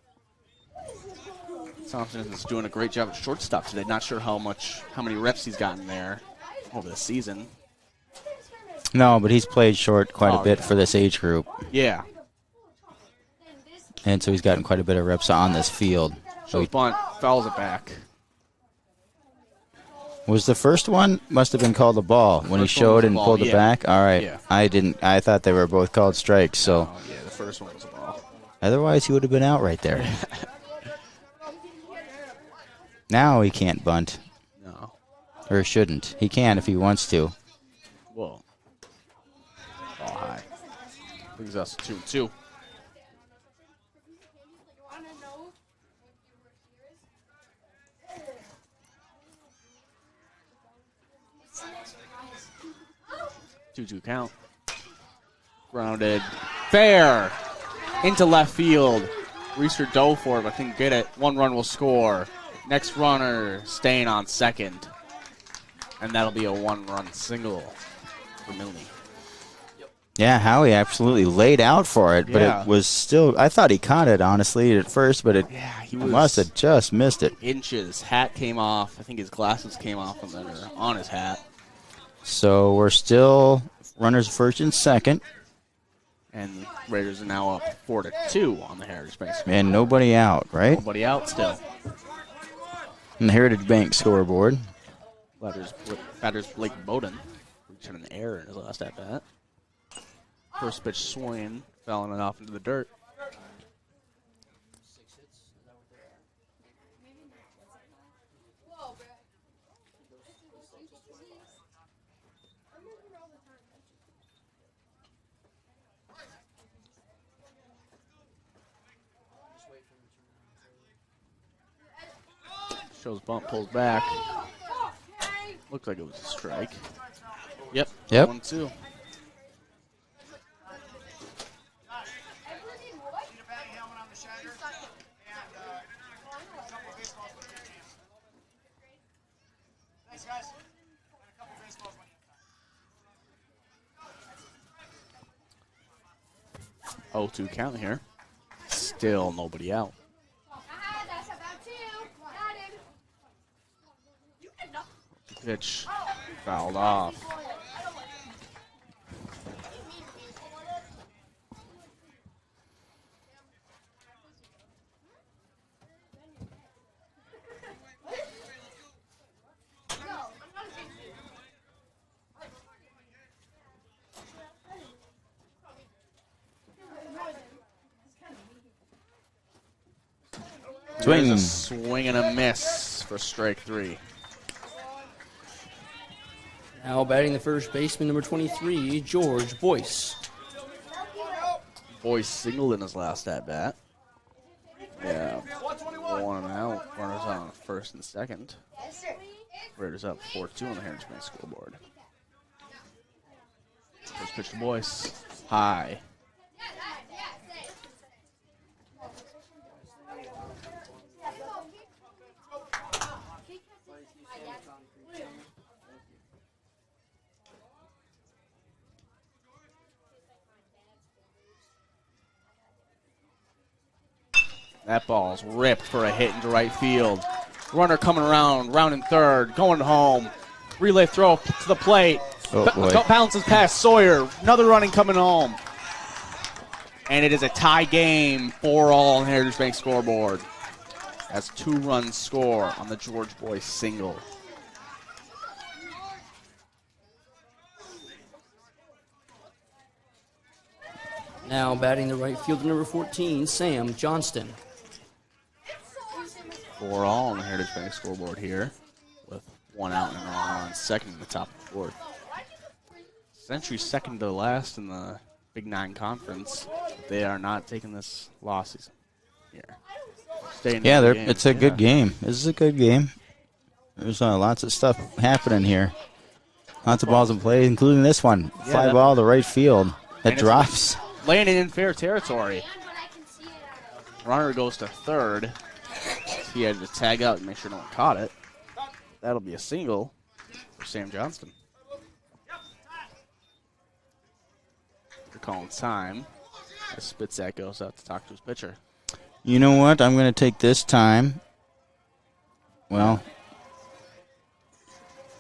Thompson is doing a great job at shortstop today. Not sure how many reps he's gotten there over the season. No, but he's played short quite a bit for this age group. Yeah. And so he's gotten quite a bit of reps on this field. Shows bunt, fouls it back. Was the first one must have been called a ball when he showed and pulled it back? All right. Yeah. I thought they were both called strikes, so Yeah, the first one was a ball. otherwise he would have been out right there. Now he can't bunt. No. Or shouldn't. He can if he wants to. Whoa. Ball high. Brings us to 2-2. Two count. Grounded. Fair. Into left field. Reeser dove for it, but didn't get it. 1 run will score. Next runner staying on second. And that'll be a 1-run single for Milne. Yeah, Howie absolutely laid out for it, but it was still, I thought he caught it, honestly, at first, but he must have just missed it. Inches. Hat came off. I think his glasses came off and then are on his hat. So we're still runners first and second. And Raiders are now up 4-2 on the Heritage Bank scoreboard. And nobody out, right? Nobody out still. On the Heritage Bank scoreboard. Batters Blake Bowden reaching an error in his last at-bat. First pitch swing, fouling it off into the dirt. Shows bump, pulls back. Looks like it was a strike. Yep. 1-2. Oh, 2 count here. Still nobody out. Pitch fouled off. Swing. There's a swing and a miss for strike 3. Now batting the first baseman, number 23, George Boyce. Boyce singled in his last at-bat. Yeah, 1 out. Runners on first and second. Raiders up 4-2 on the Heritage Bank scoreboard. First pitch to Boyce. High. That ball's ripped for a hit into right field. Runner coming around, rounding third, going home. Relay throw to the plate. Oh, boy. Bounces past Sawyer. Another running coming home. And it is a tie game, 4-all on the Heritage Bank scoreboard. That's 2-run score on the George Boyce single. Now batting the right fielder, number 14, Sam Johnston. 4-all on the Heritage Bank scoreboard here, with 1 out and a run, second in the top of the fourth. Century second to last in the Big Nine Conference. They are not taking this loss season here. Yeah, it's a good game. This is a good game. There's lots of stuff happening here. Lots of balls in play, including this one. Fly ball to right field. That drops. Landing in fair territory. Runner goes to third. He had to tag out and make sure no one caught it. That'll be a single for Sam Johnston. They're calling time as Spitzak goes out to talk to his pitcher. You know what? I'm going to take this time. Well,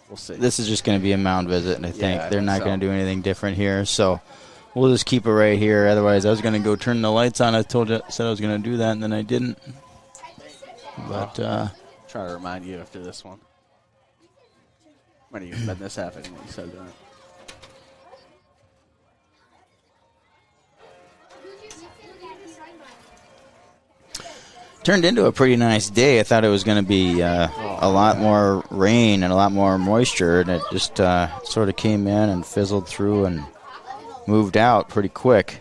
we'll see. This is just going to be a mound visit, and I think I they're think not so. going to do anything different here. So we'll just keep it right here. Otherwise, I was going to go turn the lights on. Said I was going to do that, and then I didn't. But try to remind you after this one. Might have even been this happening when you said that. turned into a pretty nice day. I thought it was going to be a lot more rain and a lot more moisture, and it just sort of came in and fizzled through and moved out pretty quick.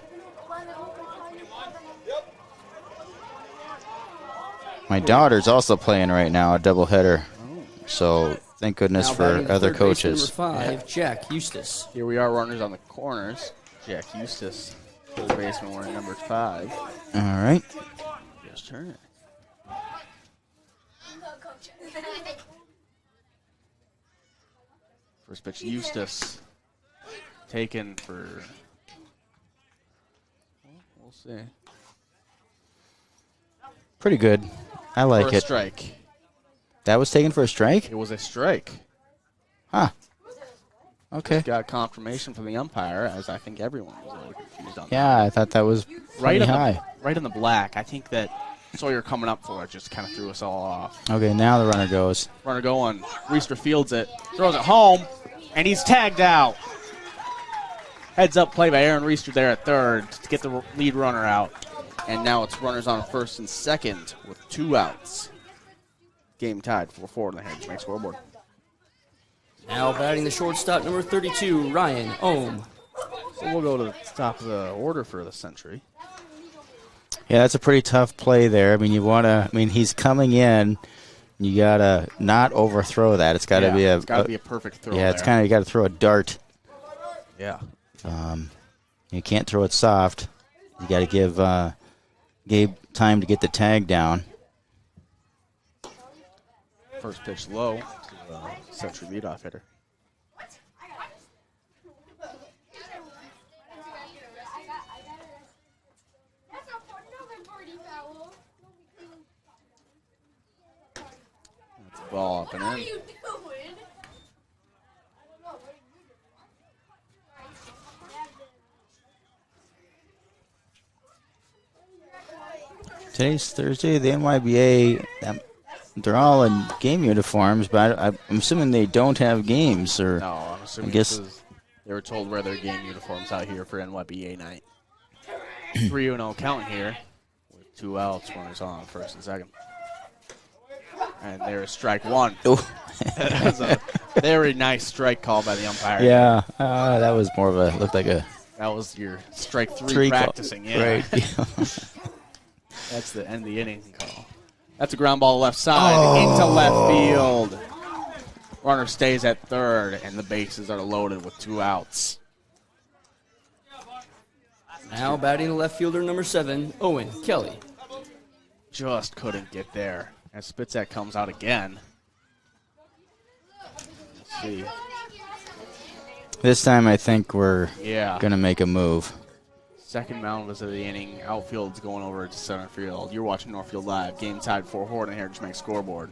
My daughter's also playing right now, a doubleheader. So thank goodness Now for batting other third baseman coaches. Number 5, Jack Eustace. Here we are, runners on the corners. Jack Eustace, third baseman, wearing number 5. All right. Just turn it. First pitch, Eustace. Taken for... We'll see. Pretty good. I like For a it. strike. That was taken for a strike? It was a strike. Huh. Okay. Just got confirmation from the umpire, as I think everyone was a little confused on that. Yeah, I thought that was pretty high. Right in the black. I think that Sawyer coming up for it just kind of threw us all off. Okay, now the runner goes. Runner going. Reister fields it. Throws it home. And he's tagged out. Heads up play by Aaron Reister there at third to get the lead runner out. And now it's runners on first and second with 2 outs. Game tied 4-4 on the Heritage Bank scoreboard. Now batting the shortstop, number 32, Ryan Ohm. So we'll go to the top of the order for the Century. Yeah, that's a pretty tough play there. I mean, he's coming in. You got to not overthrow that. It's got to be it's got to be a perfect throw. Yeah, it's kind of, you got to throw a dart. Yeah. You can't throw it soft. You got to give Gabe time to get the tag down. First pitch low to Century leadoff hitter. That's a ball up and in. Today's Thursday. The NYBA, they're all in game uniforms, but I'm assuming they don't have games. Or No, I'm assuming I guess they were told wear their game uniforms out here for NYBA night. 3-0 count here with 2 outs, runners on first and second. And there's strike one. That was a very nice strike call by the umpire. Yeah, that was more of a, looked like a... That was your strike three practicing. Call. Right. That's the end of the inning call. That's a ground ball left side into left field. Runner stays at third, and the bases are loaded with 2 outs. Now batting the left fielder, number 7, Owen Kelly. Just couldn't get there. As Spitzak comes out again. Let's see. This time I think we're Yeah. going to make a move. Second mound of the inning. Outfield's going over to center field. You're watching Northfield Live. Game tied 4-4 on the Heritage Bank scoreboard.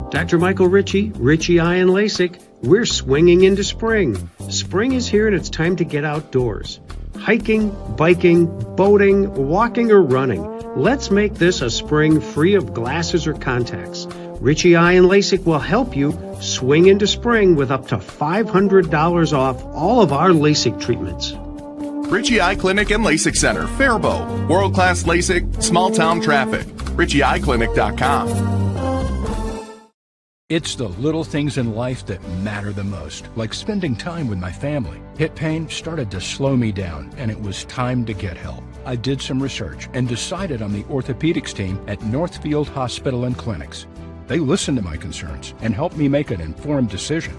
Dr. Michael Ritchie, Ritchie Eye and LASIK, we're swinging into spring. Spring is here and it's time to get outdoors. Hiking, biking, boating, walking, or running. Let's make this a spring free of glasses or contacts. Ritchie Eye and LASIK will help you swing into spring with up to $500 off all of our LASIK treatments. Ritchie Eye Clinic and LASIK Center, Faribault. World-class LASIK, small-town traffic. RitchieEyeClinic.com. It's the little things in life that matter the most, like spending time with my family. Hip pain started to slow me down, and it was time to get help. I did some research and decided on the orthopedics team at Northfield Hospital and Clinics. They listened to my concerns and helped me make an informed decision.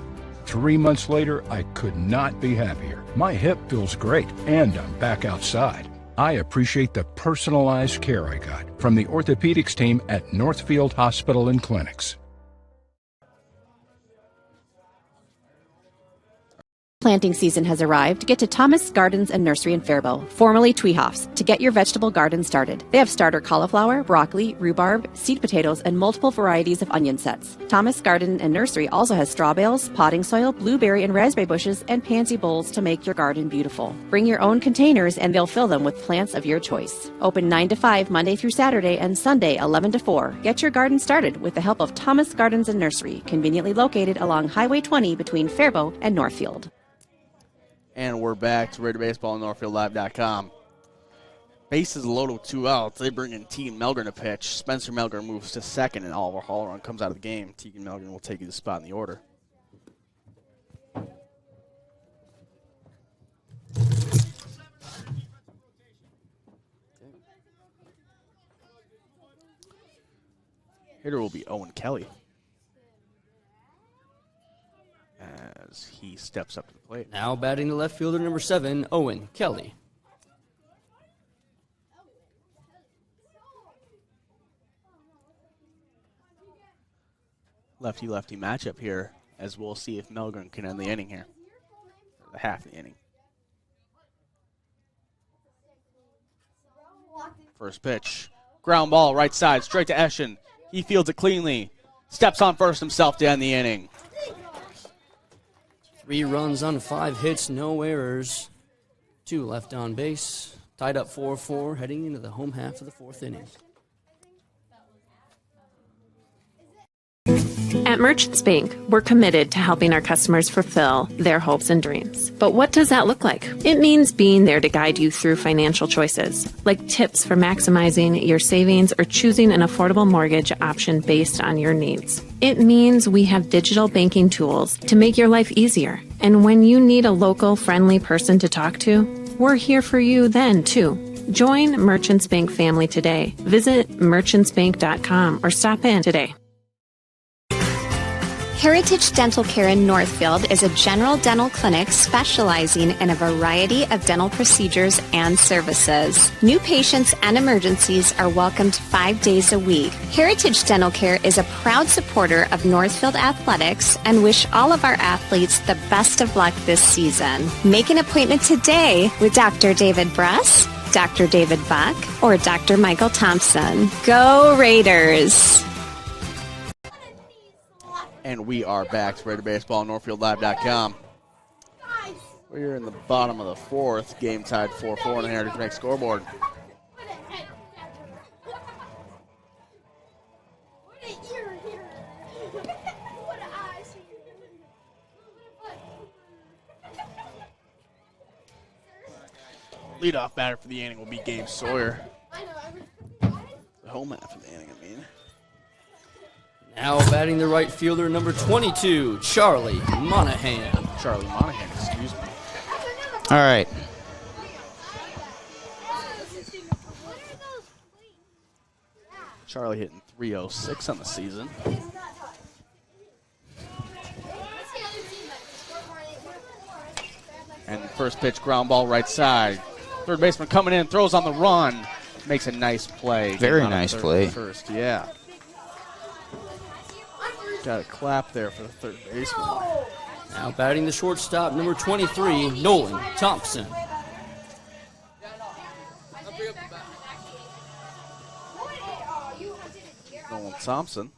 3 months later, I could not be happier. My hip feels great, and I'm back outside. I appreciate the personalized care I got from the orthopedics team at Northfield Hospital and Clinics. Planting season has arrived. Get to Thomas Gardens and Nursery in Faribault, formerly Tweehoff's, to get your vegetable garden started. They have starter cauliflower, broccoli, rhubarb, seed potatoes, and multiple varieties of onion sets. Thomas Garden and Nursery also has straw bales, potting soil, blueberry and raspberry bushes, and pansy bowls to make your garden beautiful. Bring your own containers and they'll fill them with plants of your choice. Open 9 to 5 Monday through Saturday and Sunday 11 to 4. Get your garden started with the help of Thomas Gardens and Nursery, conveniently located along Highway 20 between Faribault and Northfield. And we're back to Raider Baseball on NorthfieldLive.com. Bases loaded with 2 outs. They bring in Tegan Melgren to pitch. Spencer Melgren moves to second, and Oliver Halloran comes out of the game. Tegan Melgren will take you the spot in the order. Hitter will be Owen Kelly as he steps up to the plate. Now batting the left fielder, number 7, Owen Kelly. Lefty-lefty matchup here, as we'll see if Melgren can end the inning here. Or the half the inning. First pitch. Ground ball, right side, straight to Eschen. He fields it cleanly. Steps on first himself to end the inning. 3 runs on 5 hits, no errors. 2 left on base. Tied up 4-4, heading into the home half of the 4th inning. At Merchants Bank, we're committed to helping our customers fulfill their hopes and dreams. But what does that look like? It means being there to guide you through financial choices, like tips for maximizing your savings or choosing an affordable mortgage option based on your needs. It means we have digital banking tools to make your life easier. And when you need a local, friendly person to talk to, we're here for you then, too. Join Merchants Bank family today. Visit merchantsbank.com or stop in today. Heritage Dental Care in Northfield is a general dental clinic specializing in a variety of dental procedures and services. New patients and emergencies are welcomed 5 days a week. Heritage Dental Care is a proud supporter of Northfield Athletics and wish all of our athletes the best of luck this season. Make an appointment today with Dr. David Bruss, Dr. David Buck, or Dr. Michael Thompson. Go Raiders! And we are back to Raider Baseball on NorthfieldLive.com. We're in the bottom of the 4th. Game tied 4-4 on the Heritage Bank scoreboard. Leadoff batter for the inning will be Gabe Sawyer. The home half of the inning, I mean. Now batting the right fielder, number 22, Charlie Monahan. Charlie Monahan, excuse me. All right. Charlie hitting .306 on the season. And first pitch, ground ball right side. Third baseman coming in, throws on the run. Makes a nice play. Very nice play. First, yeah. Got a clap there for the third baseman. Now batting the shortstop, number 23, Nolan Thompson. Nolan Thompson.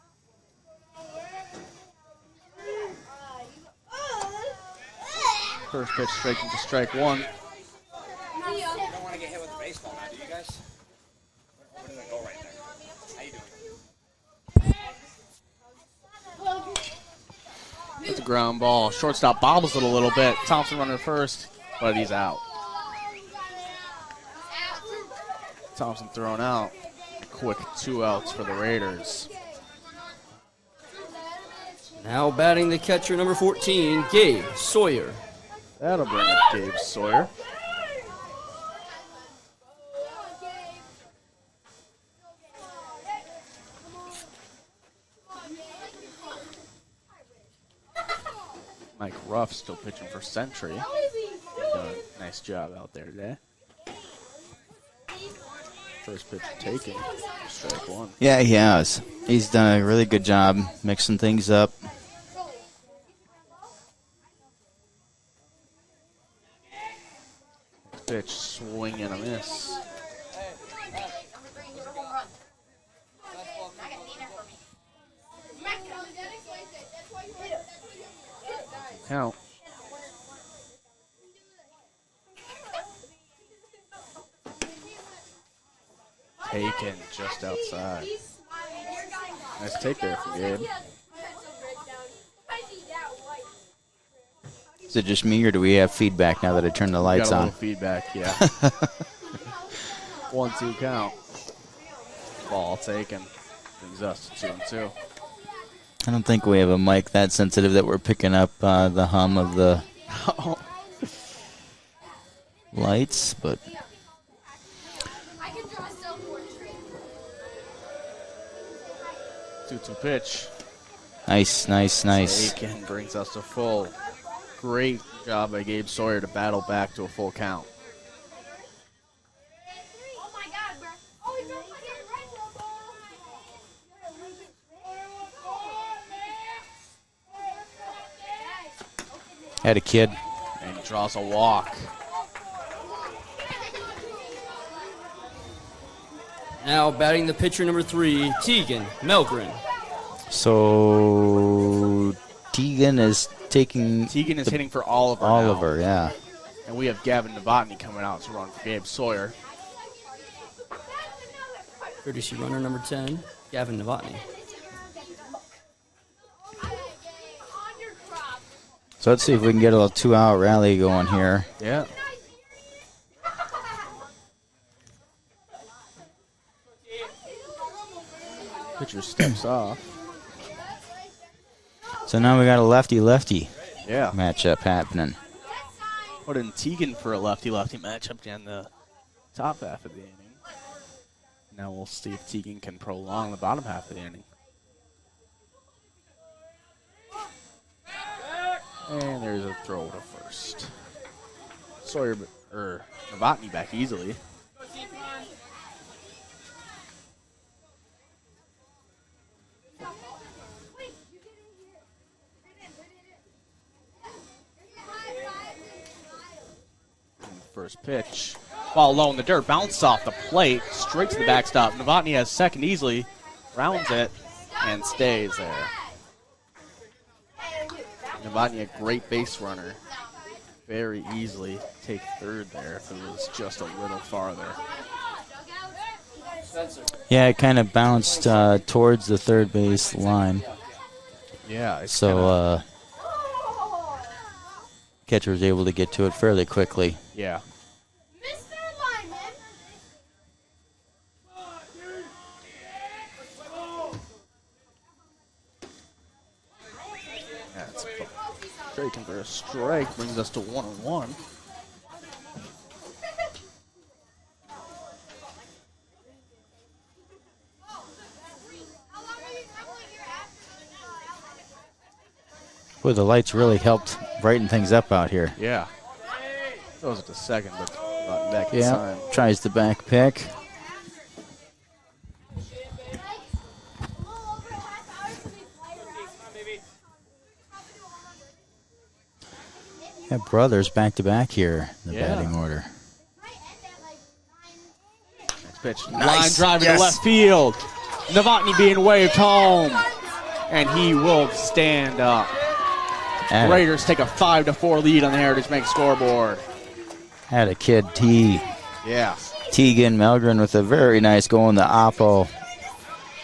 First pitch straight into strike one. You don't want to get hit with a baseball now, do you guys? Where does it go right there? How you doing? It's a ground ball. Shortstop bobbles it a little bit. Thompson running first, but he's out. Thompson thrown out. A quick 2 outs for the Raiders. Now batting the catcher, number 14, Gabe Sawyer. That'll bring up Gabe Sawyer. Mike Ruff still pitching for Century. Doing a nice job out there today. First pitch taken, strike one. Yeah, he has. He's done a really good job mixing things up. Pitch, swing and a miss. Count. Taken just outside. Nice take there from Gabe. Is it just me, or do we have feedback now that I turned the lights Got a on? little feedback, yeah. 1-2 count. Ball taken. Brings us to 2-2. I don't think we have a mic that sensitive that we're picking up the hum of the lights, but 2-2 pitch. Nice. Taken brings us to full. Great job by Gabe Sawyer to battle back to a full count. Had a kid. And he draws a walk. Now batting the pitcher, number 3, Tegan Melgren. So Tegan is hitting for Oliver now. Oliver, yeah. And we have Gavin Novotny coming out to run for Gabe Sawyer. Courtesy runner, number 10, Gavin Novotny. So let's see if we can get a little 2-out rally going here. Yeah. Pitcher steps off. So now we got a lefty-lefty Yeah. matchup happening. Put in Tegan for a lefty-lefty matchup down the top half of the inning. Now we'll see if Tegan can prolong the bottom half of the inning. And there's a throw to first. Sawyer, Novotny back easily. First pitch. Ball low in the dirt. Bounced off the plate. Straight to the backstop. Novotny has second easily. Rounds it. And stays there. Novotny, a great base runner. Very easily take third there if it was just a little farther. Yeah, it kind of bounced towards the third base line. Yeah. So catcher was able to get to it fairly quickly. Yeah. That's taken for a strike, brings us to 1-1. Boy, the lights really helped brighten things up out here. Yeah. Throws it to second, but not back in time. Tries the back pick. Got brothers back-to-back here in the batting order. Next pitch. Nice. Line drive Yes. into left field. Novotny being waved home. And he will stand up. Had Raiders take a 5-4 lead on the Heritage Bank scoreboard. Had a kid, Yeah. Tegan Melgren with a very nice goal in the Oppo.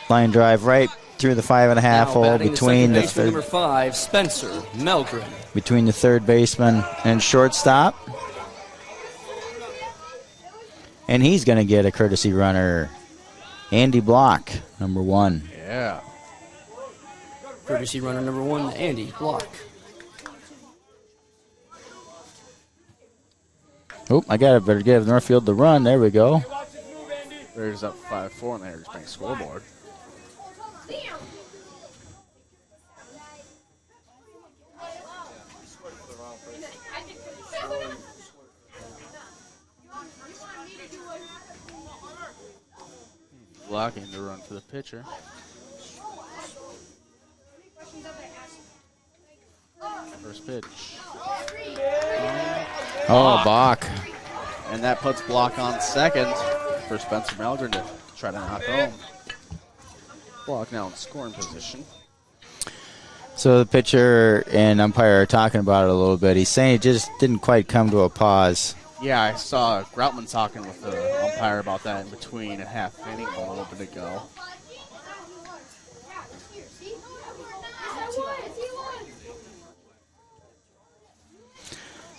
Line drive right through the 5.5 hole Batting between the the second baseman, number third, 5, Spencer Melgren. between the third baseman and shortstop. And he's going to get a courtesy runner. Andy Block, number 1. Yeah. Courtesy runner number 1, Andy Block. Oh, I got to better give Northfield the run. There we go. Raiders up 5-4 on the Heritage Bank scoreboard. Blocking the run for the pitcher. First pitch. Oh, Bach. And that puts Block on second for Spencer Melgren to try to knock home. Block now in scoring position. So the pitcher and umpire are talking about it a little bit. He's saying it just didn't quite come to a pause. Yeah, I saw Groutman talking with the umpire about that in between a half inning a little bit ago.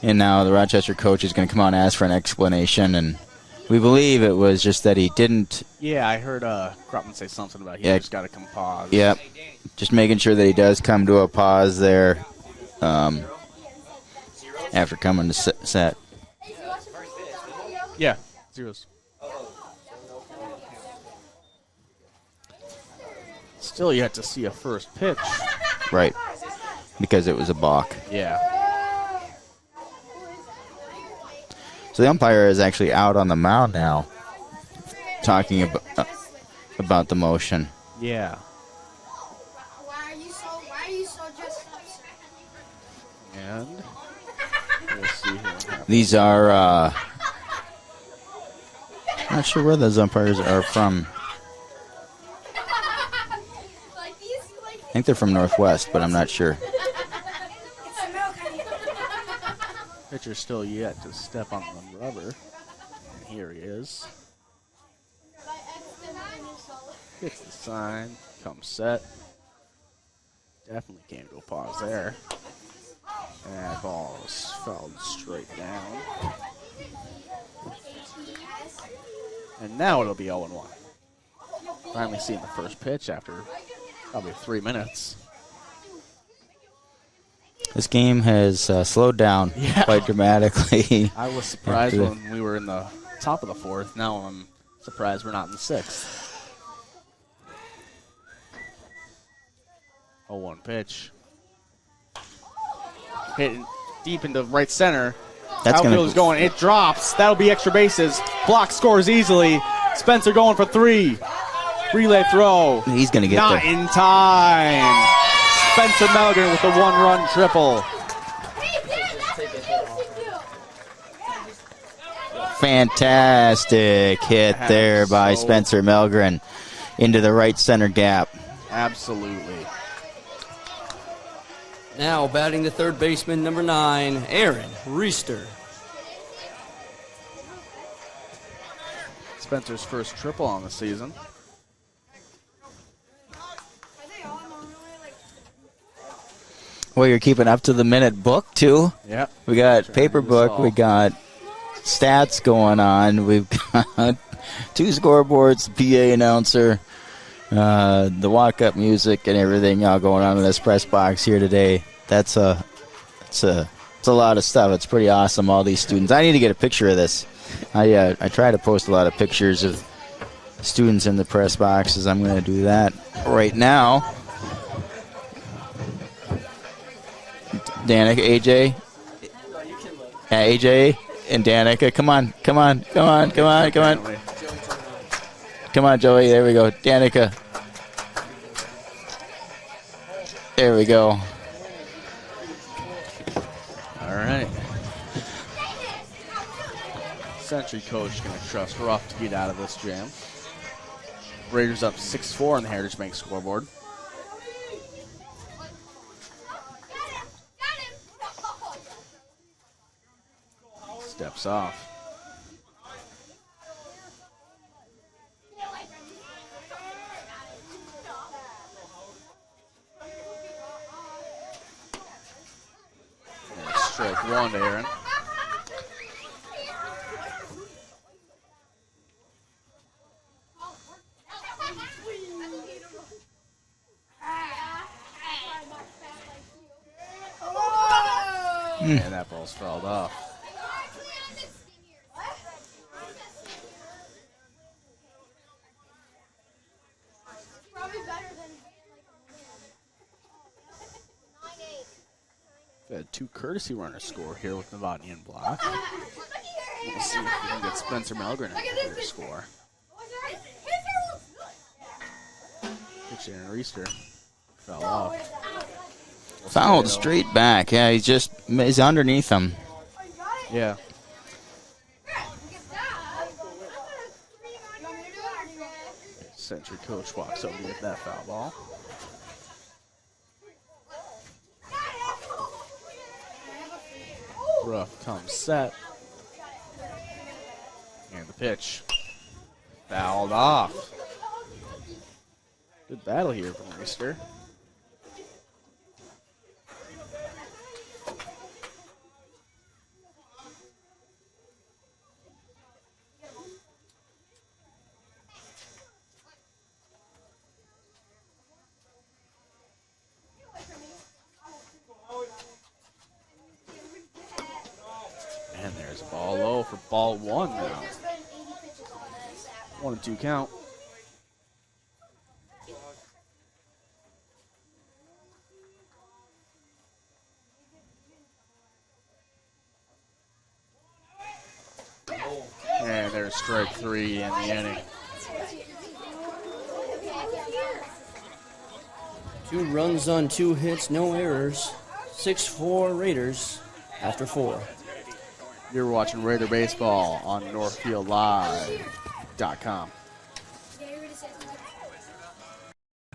And now the Rochester coach is going to come out and ask for an explanation. And we believe it was just that he didn't. Yeah, I heard Groutman say something about he just got to come pause. Yep. Just making sure that he does come to a pause there after coming to set. Yeah, zeros. Still yet to see a first pitch. Right. Because it was a balk. Yeah. So the umpire is actually out on the mound now talking about the motion. Yeah. Why are you so dressed up, sir? And we'll see here what happens. These are, not sure where those umpires are from. I think they're from Northwest, but I'm not sure. Pitcher still yet to step on the rubber. And here he is. Hits the sign. Comes set. Definitely can't go pause there. And that ball is fouled straight down. And now it'll be 0-1. Finally seeing the first pitch after probably 3 minutes. This game has slowed down quite dramatically. I was surprised when we were in the top of the fourth. Now I'm surprised we're not in the sixth. 0-1 pitch. Hit deep into right center. Outfield is going. It drops. That'll be extra bases. Block scores easily. Spencer going for 3. Relay throw. He's going to get not there. In time. Spencer Melgren with the 1-run triple. Fantastic hit there by Spencer Melgren into the right center gap. Absolutely. Now batting the third baseman, number 9, Aaron Reister. Spencer's first triple on the season. Well, you're keeping up to the minute book, too. Yep. We got paper book. We got stats going on. We've got 2 scoreboards, PA announcer, the walk-up music, and everything all going on in this press box here today. It's a lot of stuff. It's pretty awesome, all these students. I need to get a picture of this. I try to post a lot of pictures of students in the press boxes. I'm going to do that right now. Danica, AJ. Yeah, AJ and Danica. Come on. Come on, Joey. There we go. Danica. There we go. All right. Century coach going to trust Ruff to get out of this jam. Raiders up 6-4 on the Heritage Bank scoreboard. Steps off. Strike one to Aaron. And that ball's fouled off. We've had two courtesy runners score here with Novotny and Block. We'll see if we can get Spencer Melgren at their score. Pitch in Reister. Fell off. Fouled straight back. Yeah, he's underneath him. Yeah. Century coach walks over to get that foul ball. Ruff comes set. And the pitch. Fouled off. Good battle here from Reister. And there's a ball low for ball one now. 1-2 count. And there's strike three in the inning. 2 runs on 2 hits, no errors. 6-4 Raiders after 4. You're watching Raider Baseball on NorthfieldLive.com.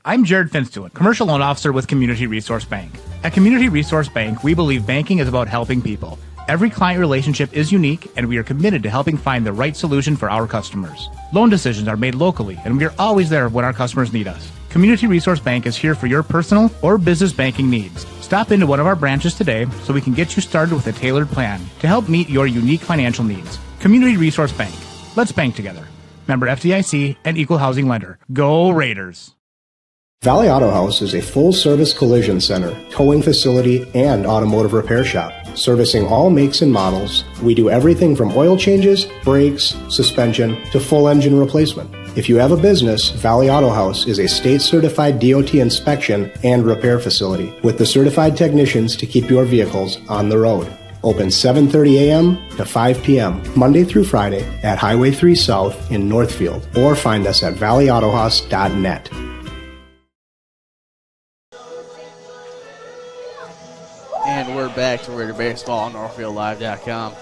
I'm Jared Finstuen, Commercial Loan Officer with Community Resource Bank. At Community Resource Bank, we believe banking is about helping people. Every client relationship is unique, and we are committed to helping find the right solution for our customers. Loan decisions are made locally, and we are always there when our customers need us. Community Resource Bank is here for your personal or business banking needs. Stop into one of our branches today so we can get you started with a tailored plan to help meet your unique financial needs. Community Resource Bank. Let's bank together. Member FDIC and Equal Housing Lender. Go Raiders! Valley Auto House is a full-service collision center, towing facility, and automotive repair shop. Servicing all makes and models, we do everything from oil changes, brakes, suspension, to full engine replacement. If you have a business, Valley Auto House is a state-certified DOT inspection and repair facility with the certified technicians to keep your vehicles on the road. Open 7:30 a.m. to 5 p.m. Monday through Friday at Highway 3 South in Northfield, or find us at valleyautohouse.net. And we're back to Raider Baseball on NorthfieldLive.com.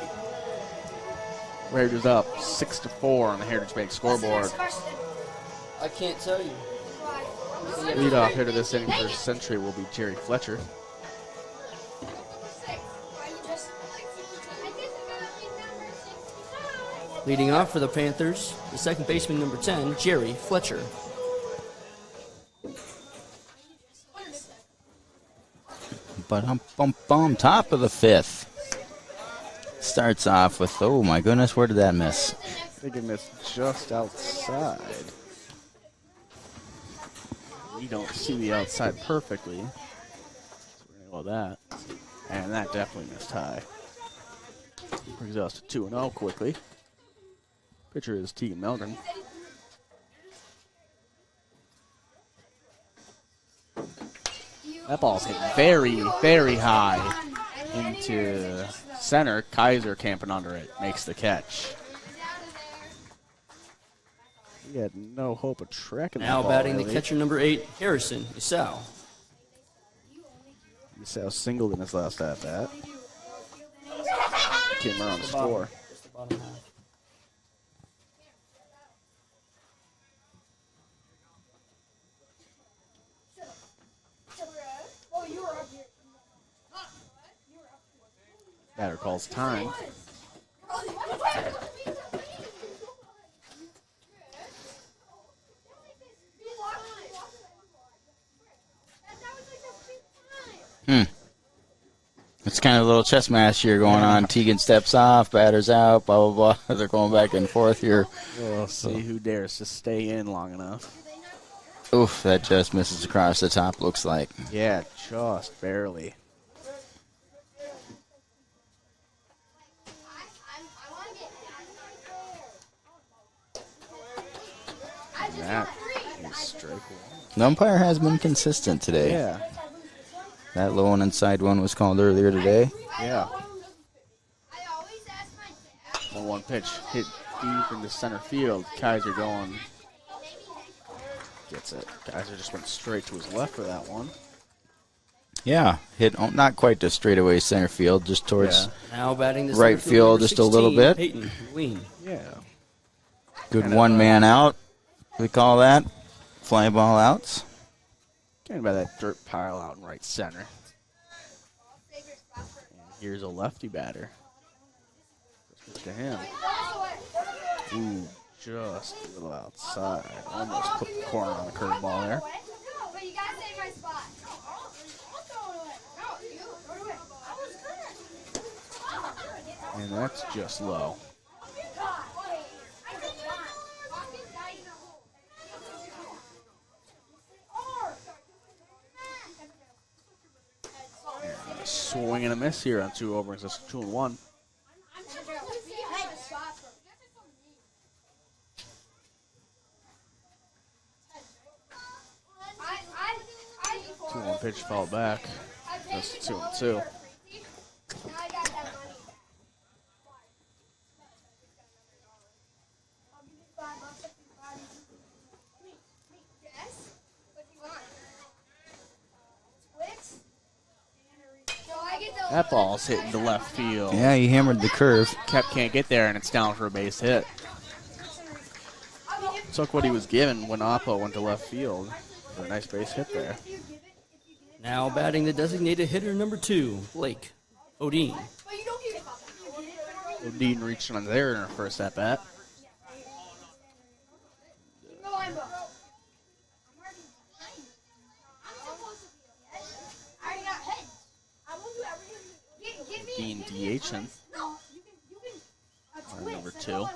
Raiders up 6-4 on the Heritage Bank scoreboard. I can't tell you. Leadoff hitter this inning for Century will be Jerry Fletcher. Leading off for the Panthers, the second baseman, number 10, Jerry Fletcher. Top of the 5th. Starts off with, oh my goodness, where did that miss? I think it missed just outside. We don't see the outside perfectly. So we're going to go with that. And that definitely missed high. Brings us to 2-0 quickly. Pitcher is Tegan Melgren. That ball's hit very, very high into center. Kaiser camping under it. Makes the catch. We had no hope of tracking that Now ball, batting really. the catcher, number 8, Harrison Isao. Isao singled in his last at-bat. Came around the score. Batter calls time. It's kind of a little chess match here going on. Teagan steps off, batter's out, blah, blah, blah. They're going back and forth here. We'll see who dares to stay in long enough. Oof, that just misses across the top, looks like. Yeah, just barely. And that is strike one. The umpire has been consistent today. Yeah. That low and inside one was called earlier today. Yeah. 1-1 pitch hit deep into center field. Kaiser going. Gets it. Kaiser just went straight to his left for that one. Yeah, hit not quite to straightaway center field, just towards now batting the right field just 16, a little bit. Peyton Lean. Yeah. Good one man out. We call that fly ball outs. Getting by that dirt pile out in right center. And here's a lefty batter. Pitch to him. Ooh, just a little outside. Almost clipped the corner on the curveball there. And that's just low. And a swing and a miss here on 2 overs. That's 2-1. One pitch fouled back. That's 2-2. That ball's hitting to left field. Yeah, he hammered the curve. Can't get there, and it's down for a base hit. Took what he was given when Oppo went to left field for a nice base hit there. Now batting the designated hitter number 2, Blake Odine. Odine reached on there in her first at bat. Odine DHing. Number 2.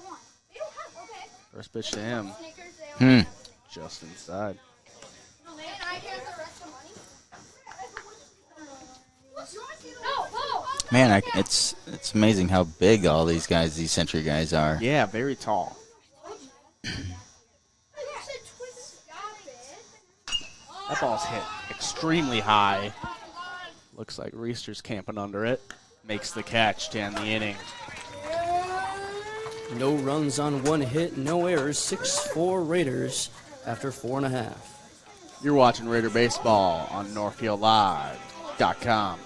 First pitch to him. Just inside. Man, it's amazing how big all these guys, these Century guys are. Yeah, very tall. That ball's hit extremely high. Looks like Reister's camping under it. Makes the catch to end the inning. No runs on 1 hit, no errors, 6-4 Raiders after 4.5. You're watching Raider Baseball on NorthfieldLive.com.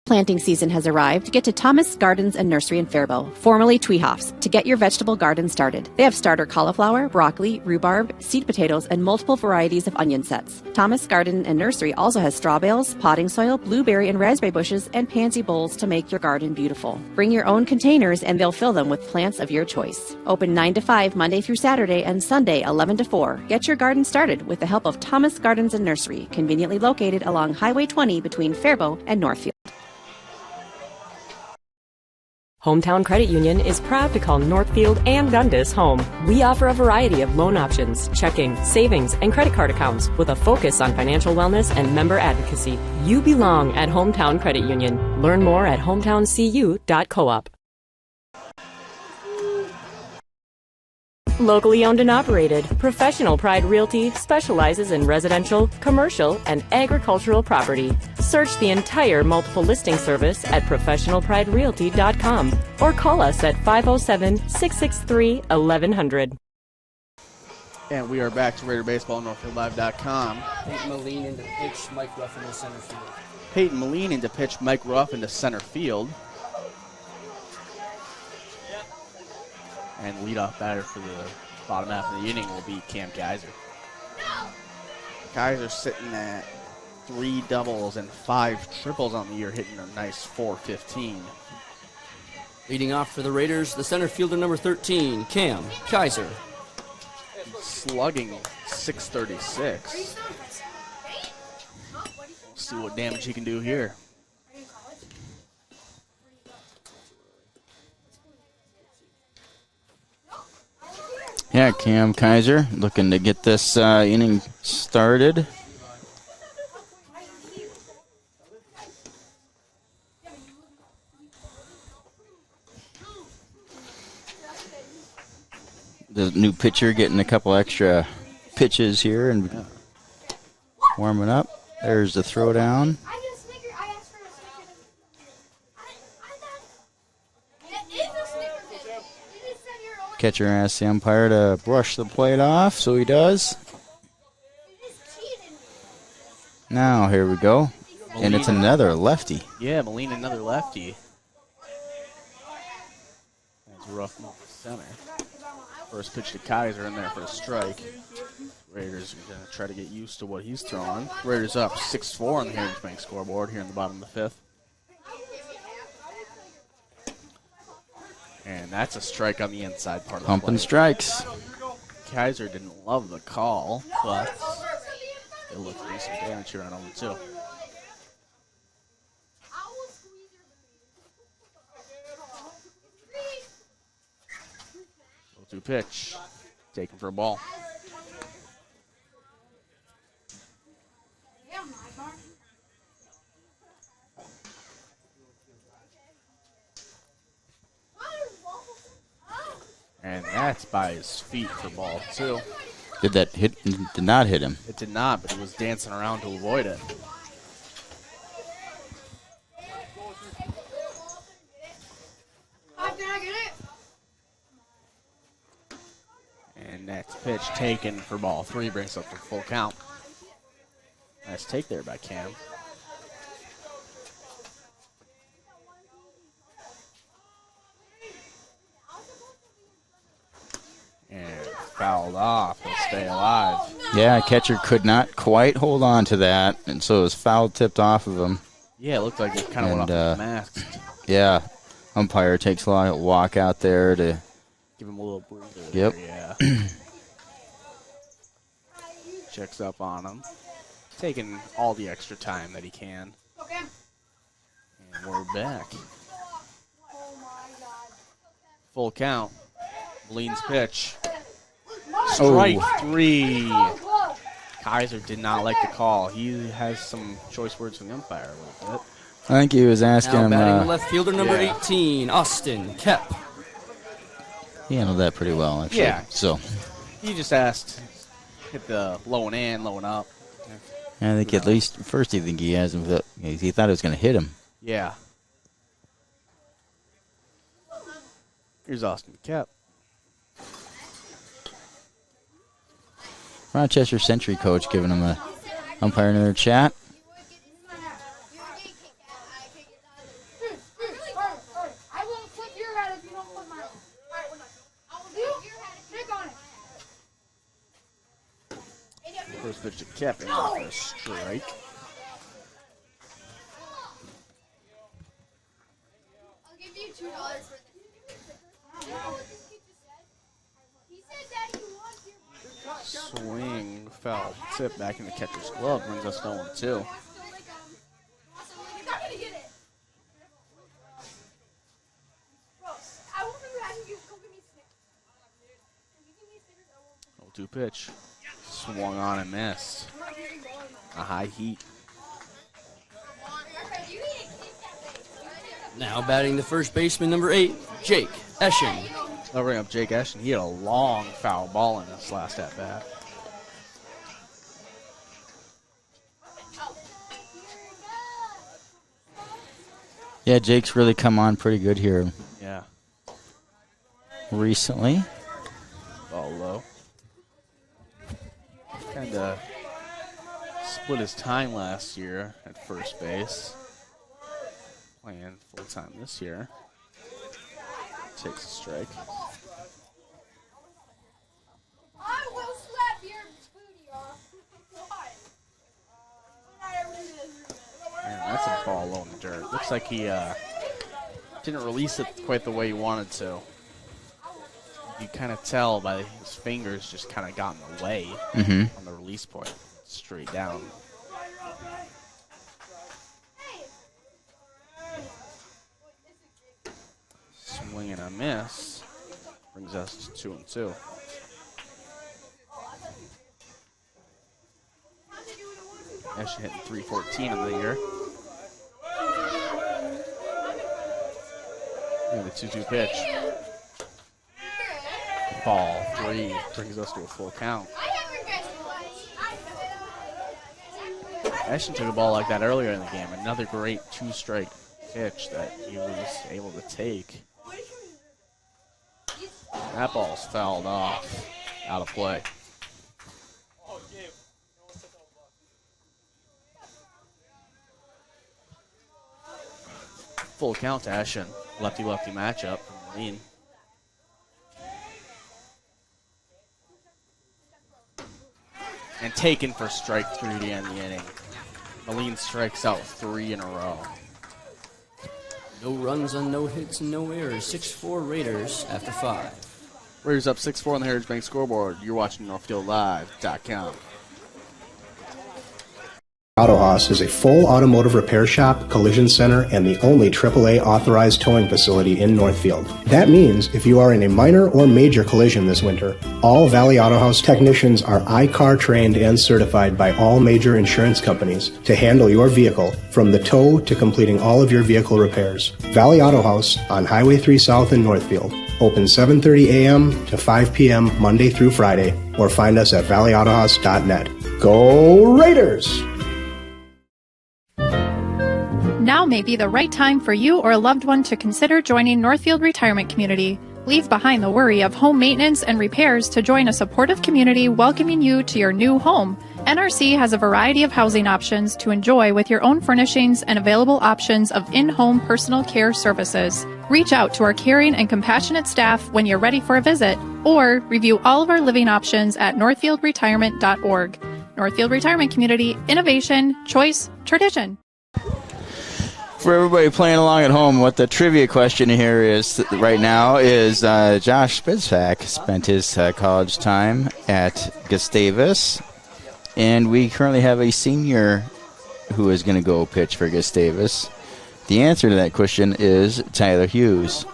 Planting season has arrived. Get to Thomas Gardens and Nursery in Faribault, formerly Tweehoff's, to get your vegetable garden started. They have starter cauliflower, broccoli, rhubarb, seed potatoes, and multiple varieties of onion sets. Thomas Garden and Nursery also has straw bales, potting soil, blueberry and raspberry bushes, and pansy bowls to make your garden beautiful. Bring your own containers and they'll fill them with plants of your choice. Open 9 to 5 Monday through Saturday and Sunday 11 to 4. Get your garden started with the help of Thomas Gardens and Nursery, conveniently located along Highway 20 between Faribault and Northfield. Hometown Credit Union is proud to call Northfield and Dundas home. We offer a variety of loan options, checking, savings, and credit card accounts with a focus on financial wellness and member advocacy. You belong at Hometown Credit Union. Learn more at hometowncu.coop. Locally owned and operated, Professional Pride Realty specializes in residential, commercial, and agricultural property. Search the entire multiple listing service at professionalpriderealty.com or call us at 507-663-1100. And we are back to Raider Baseball on NorthfieldLive.com. Peyton Moline into pitch, Mike Ruff into center field. Peyton Moline into pitch, Mike Ruff into center field. And leadoff batter for the bottom half of the inning will be Cam Kaiser. Kaiser sitting at 3 doubles and 5 triples on the year, hitting a nice .415. Leading off for the Raiders, the center fielder number 13, Cam Kaiser. Slugging .636. Let's see what damage he can do here. Yeah, Cam Kaiser looking to get this inning started. The new pitcher getting a couple extra pitches here and warming up. There's the throwdown. Catcher asks the umpire to brush the plate off, so he does. Now, here we go. Molina. And it's another lefty. Yeah, Molina, another lefty. That's a rough move to center. First pitch to Kaiser in there for a strike. Raiders are going to try to get used to what he's throwing. Raiders up 6-4 on the Heritage Bank scoreboard here in the bottom of the 5th. And that's a strike on the inside part of the plate. Pumping strikes. Kaiser didn't love the call, but it looked to be some damage here on 0-2. 0-2 pitch. Taken for a ball. And that's by his feet for ball 2. Did that hit? Did not hit him. It did not, but he was dancing around to avoid it. And next pitch taken for ball 3, brings up the full count. Nice take there by Cam. And fouled off. He'll stay alive. Yeah, catcher could not quite hold on to that, and so it was foul tipped off of him. Yeah, it looked like it kind of went off his mask. Yeah, umpire takes a long walk out there to give him a little breather. Yep. There, yeah. Checks up on him. Taking all the extra time that he can. And we're back. Full count. Lean's pitch. Strike 3. Kaiser did not like the call. He has some choice words from the umpire a little bit. I think he was asking now him. Batting left fielder number 18, Austin Kep. He handled that pretty well, actually. Yeah. So he just asked, hit the low and in, low and up. I think at least first he think he has him. He thought it was going to hit him. Yeah. Here's Austin Kep. Rochester Century coach giving him a umpire in their chat. I won't flip your head if you don't flip mine. I will do your head. Pick on it. First pitch to Kep, and for a strike. I'll give you $2 for this. He said that he wants your Swing, foul tip back in the catcher's glove, brings us to 0-2. You're not gonna get it. Bro, I won't remember how you go give me Snickers. 0-2 pitch. Swung on and missed. A high heat. Now batting the first baseman, number 8, Jake Eschen. I'll bring up Jake Eschen. He had a long foul ball in this last at-bat. Yeah, Jake's really come on pretty good here. Yeah. Recently. Ball low. Kind of split his time last year at first base. Playing full time this year. Takes a strike. I will slap your booty off. Why? Looks like he didn't release it quite the way he wanted to. You kind of tell by his fingers just kind of got in the way on the release point. Straight down. Swing and a miss. Brings us to 2-2. Actually hitting .314 of the year. And the 2-2 pitch. Ball 3 brings us to a full count. Ashton took a ball like that earlier in the game. Another great 2-strike pitch that he was able to take. That ball's fouled off. Out of play. Full count to Ashton. Lefty-lefty matchup from Moline. And taken for strike 3 to end the inning. Moline strikes out 3 in a row. No runs on no hits and no errors. 6-4 Raiders after 5. Raiders up 6-4 on the Heritage Bank scoreboard. You're watching NorthfieldLive.com. Auto Haus is a full automotive repair shop, collision center, and the only AAA authorized towing facility in Northfield. That means if you are in a minor or major collision this winter, all Valley Auto Haus technicians are I-CAR trained and certified by all major insurance companies to handle your vehicle from the tow to completing all of your vehicle repairs. Valley Auto Haus on Highway 3 South in Northfield. Open 7:30 a.m. to 5 p.m. Monday through Friday, or find us at valleyautohaus.net. Go Raiders! Now may be the right time for you or a loved one to consider joining Northfield Retirement Community. Leave behind the worry of home maintenance and repairs to join a supportive community welcoming you to your new home. NRC has a variety of housing options to enjoy with your own furnishings and available options of in-home personal care services. Reach out to our caring and compassionate staff when you're ready for a visit, or review all of our living options at northfieldretirement.org. Northfield Retirement Community, innovation, choice, tradition. For everybody playing along at home, what the trivia question here is right now is Josh Spitzak spent his college time at Gustavus, and we currently have a senior who is going to go pitch for Gustavus. The answer to that question is Tyler Hughes,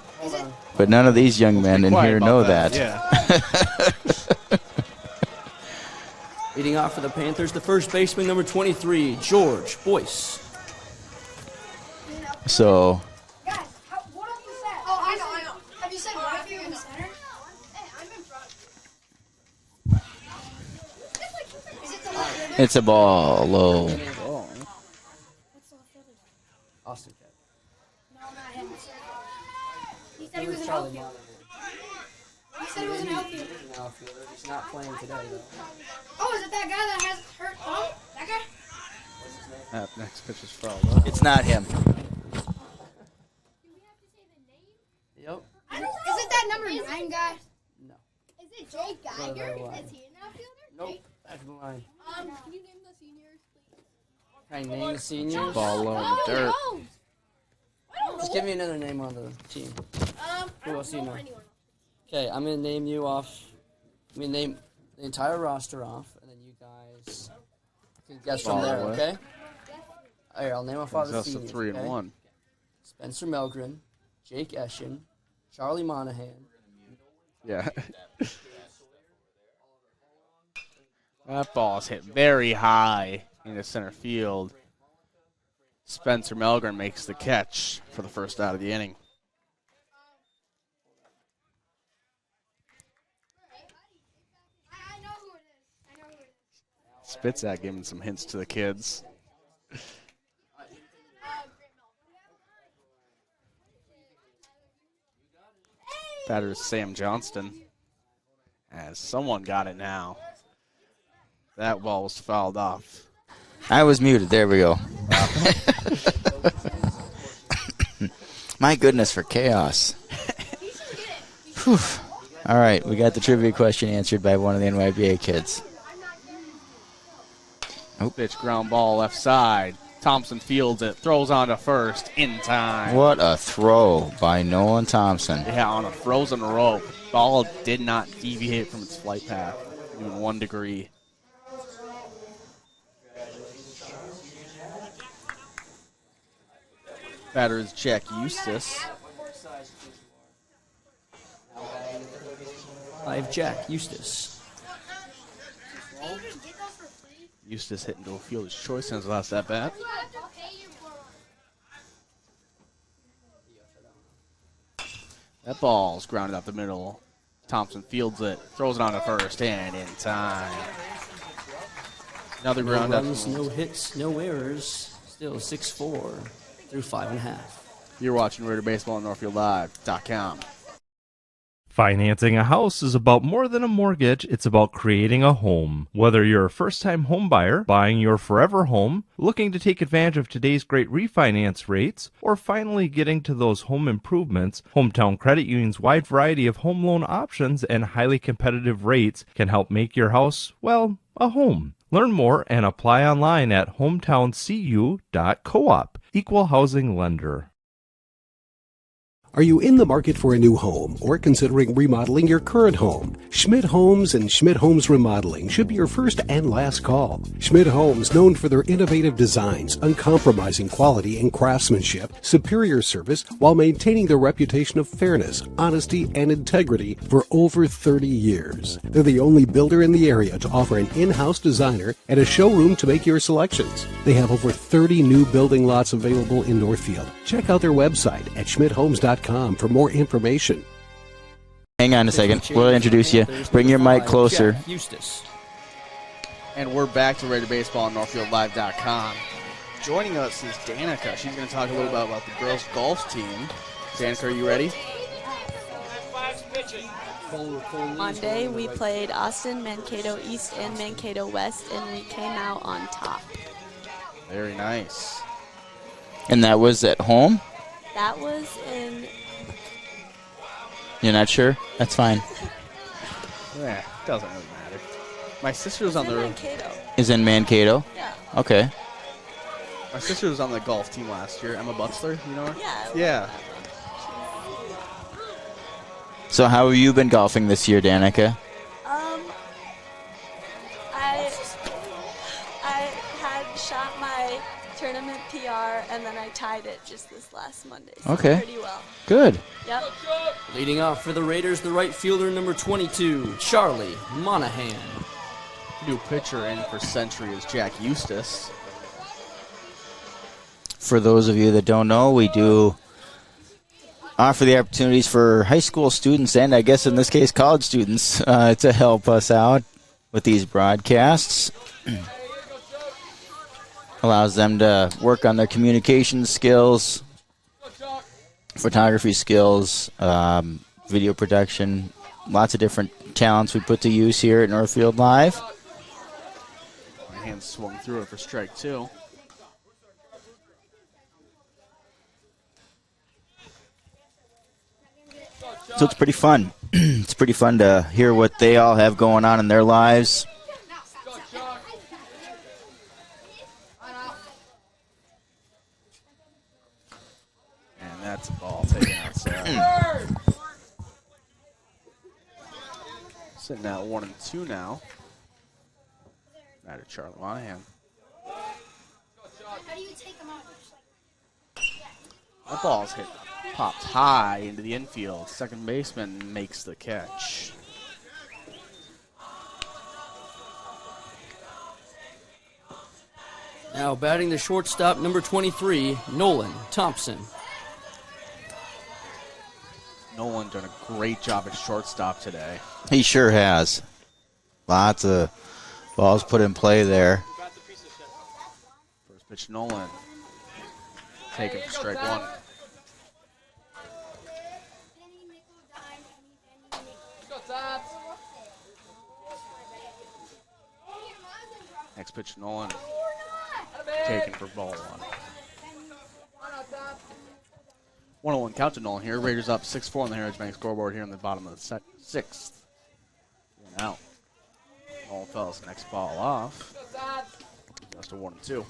but none of these young men in here know that. Yeah. Leading off for the Panthers, the first baseman, number 23, George Boyce. So, Guys, what up is that? Oh, I know. Have you said Rochester in the center? Hey, I'm in front. Is it the left fielder? it's a ball low. Austin Cat. No, not him. He said he was an outfielder. He said he was an outfielder. He's an outfielder. He's not playing today, though. Oh, is it that guy that has hurt thumb? That guy? That next pitch is fouled up. It's not him. Yep. Is it that number 9 guy? No. Is it Jake Geiger? Is he an outfielder? Nope. Back of the line. Can you name the seniors, please? Can I name the seniors? Ball low in the dirt. Just give me another name on the team. Who else do you know? Okay, I'm going to name you off. I'm going to name the entire roster off, and then you guys can guess from there, okay? All right, I'll name off all the That's a seniors. 3 and okay? 1. Spencer Melgren, Jake Eschen, Charlie Monahan. Yeah. That ball's hit very high into center field. Spencer Melgren makes the catch for the first out of the inning. I know who it is. Spitzak giving some hints to the kids. Batter is Sam Johnston. As someone got it now. That ball was fouled off. I was muted. There we go. My goodness for chaos. Whew. All right, we got the trivia question answered by one of the NYBA kids. Pitch ground ball left side. Thompson fields it, throws on to first in time. What a throw by Nolan Thompson. Yeah, on a frozen rope. Ball did not deviate from its flight path, even 1 degree. Batter is Jack Eustace. I have Jack Eustace. Eustace hit into a fielder's choice since last at bat. That ball's grounded up the middle. Thompson fields it, throws it on to first, and in time. Another No ground up. runs, no hits, no errors. Still 6-4 through 5.5. You're watching Raider Baseball on NorthfieldLive.com. Financing a house is about more than a mortgage, it's about creating a home. Whether you're a first-time home buyer, buying your forever home, looking to take advantage of today's great refinance rates, or finally getting to those home improvements, Hometown Credit Union's wide variety of home loan options and highly competitive rates can help make your house, well, a home. Learn more and apply online at hometowncu.coop. Equal housing lender. Are you in the market for a new home or considering remodeling your current home? Schmidt Homes and Schmidt Homes Remodeling should be your first and last call. Schmidt Homes, known for their innovative designs, uncompromising quality and craftsmanship, superior service, while maintaining their reputation of fairness, honesty, and integrity for over 30 years. They're the only builder in the area to offer an in-house designer and a showroom to make your selections. They have over 30 new building lots available in Northfield. Check out their website at schmidthomes.com for more information. Hang on a second. We'll introduce you. Bring your mic closer. Jack Eustace. And we're back to Raider Baseball on NorthfieldLive.com. Joining us is Danica. She's going to talk a little bit about the girls' golf team. Danica, are you ready? Monday, we played Austin, Mankato East, and Mankato West, and we came out on top. Very nice. And that was at home? That was in... You're not sure? That's fine. Yeah, doesn't really matter. My sister was on the... Mankato. Is in Mankato? Yeah. Okay. My sister was on the golf team last year. Emma Butzler, you know her? Yeah. Yeah. So how have you been golfing this year, Danica? I had shot my tournament PR, and then I tied it just this last Monday. So Okay. pretty well. Good. Yep. Leading off for the Raiders, the right fielder, number 22, Charlie Monahan. New pitcher in for Century is Jack Eustace. For those of you that don't know, we do offer the opportunities for high school students and I guess in this case college students to help us out with these broadcasts. Allows them to work on their communication skills, photography skills, video production, lots of different talents we put to use here at Northfield Live. My hand swung through it for strike 2. So it's pretty fun. It's pretty fun to hear what they all have going on in their lives. And that's a ball taken outside. Sitting at 1-2 now. Batter Charlie Monahan. How do you take them out? That ball's hit, popped high into the infield. Second baseman makes the catch. Now batting the shortstop, number 23, Nolan Thompson. Nolan done a great job at shortstop today. He sure has. Lots of balls put in play there. First pitch, Nolan. Taken for strike 1. Next pitch, Nolan. Taken for ball 1. 1-1 count to Nolan here. Raiders up 6-4 on the Heritage Bank scoreboard here in the bottom of the 6th. And out. Nolan fouls next ball off. Just a 1-2.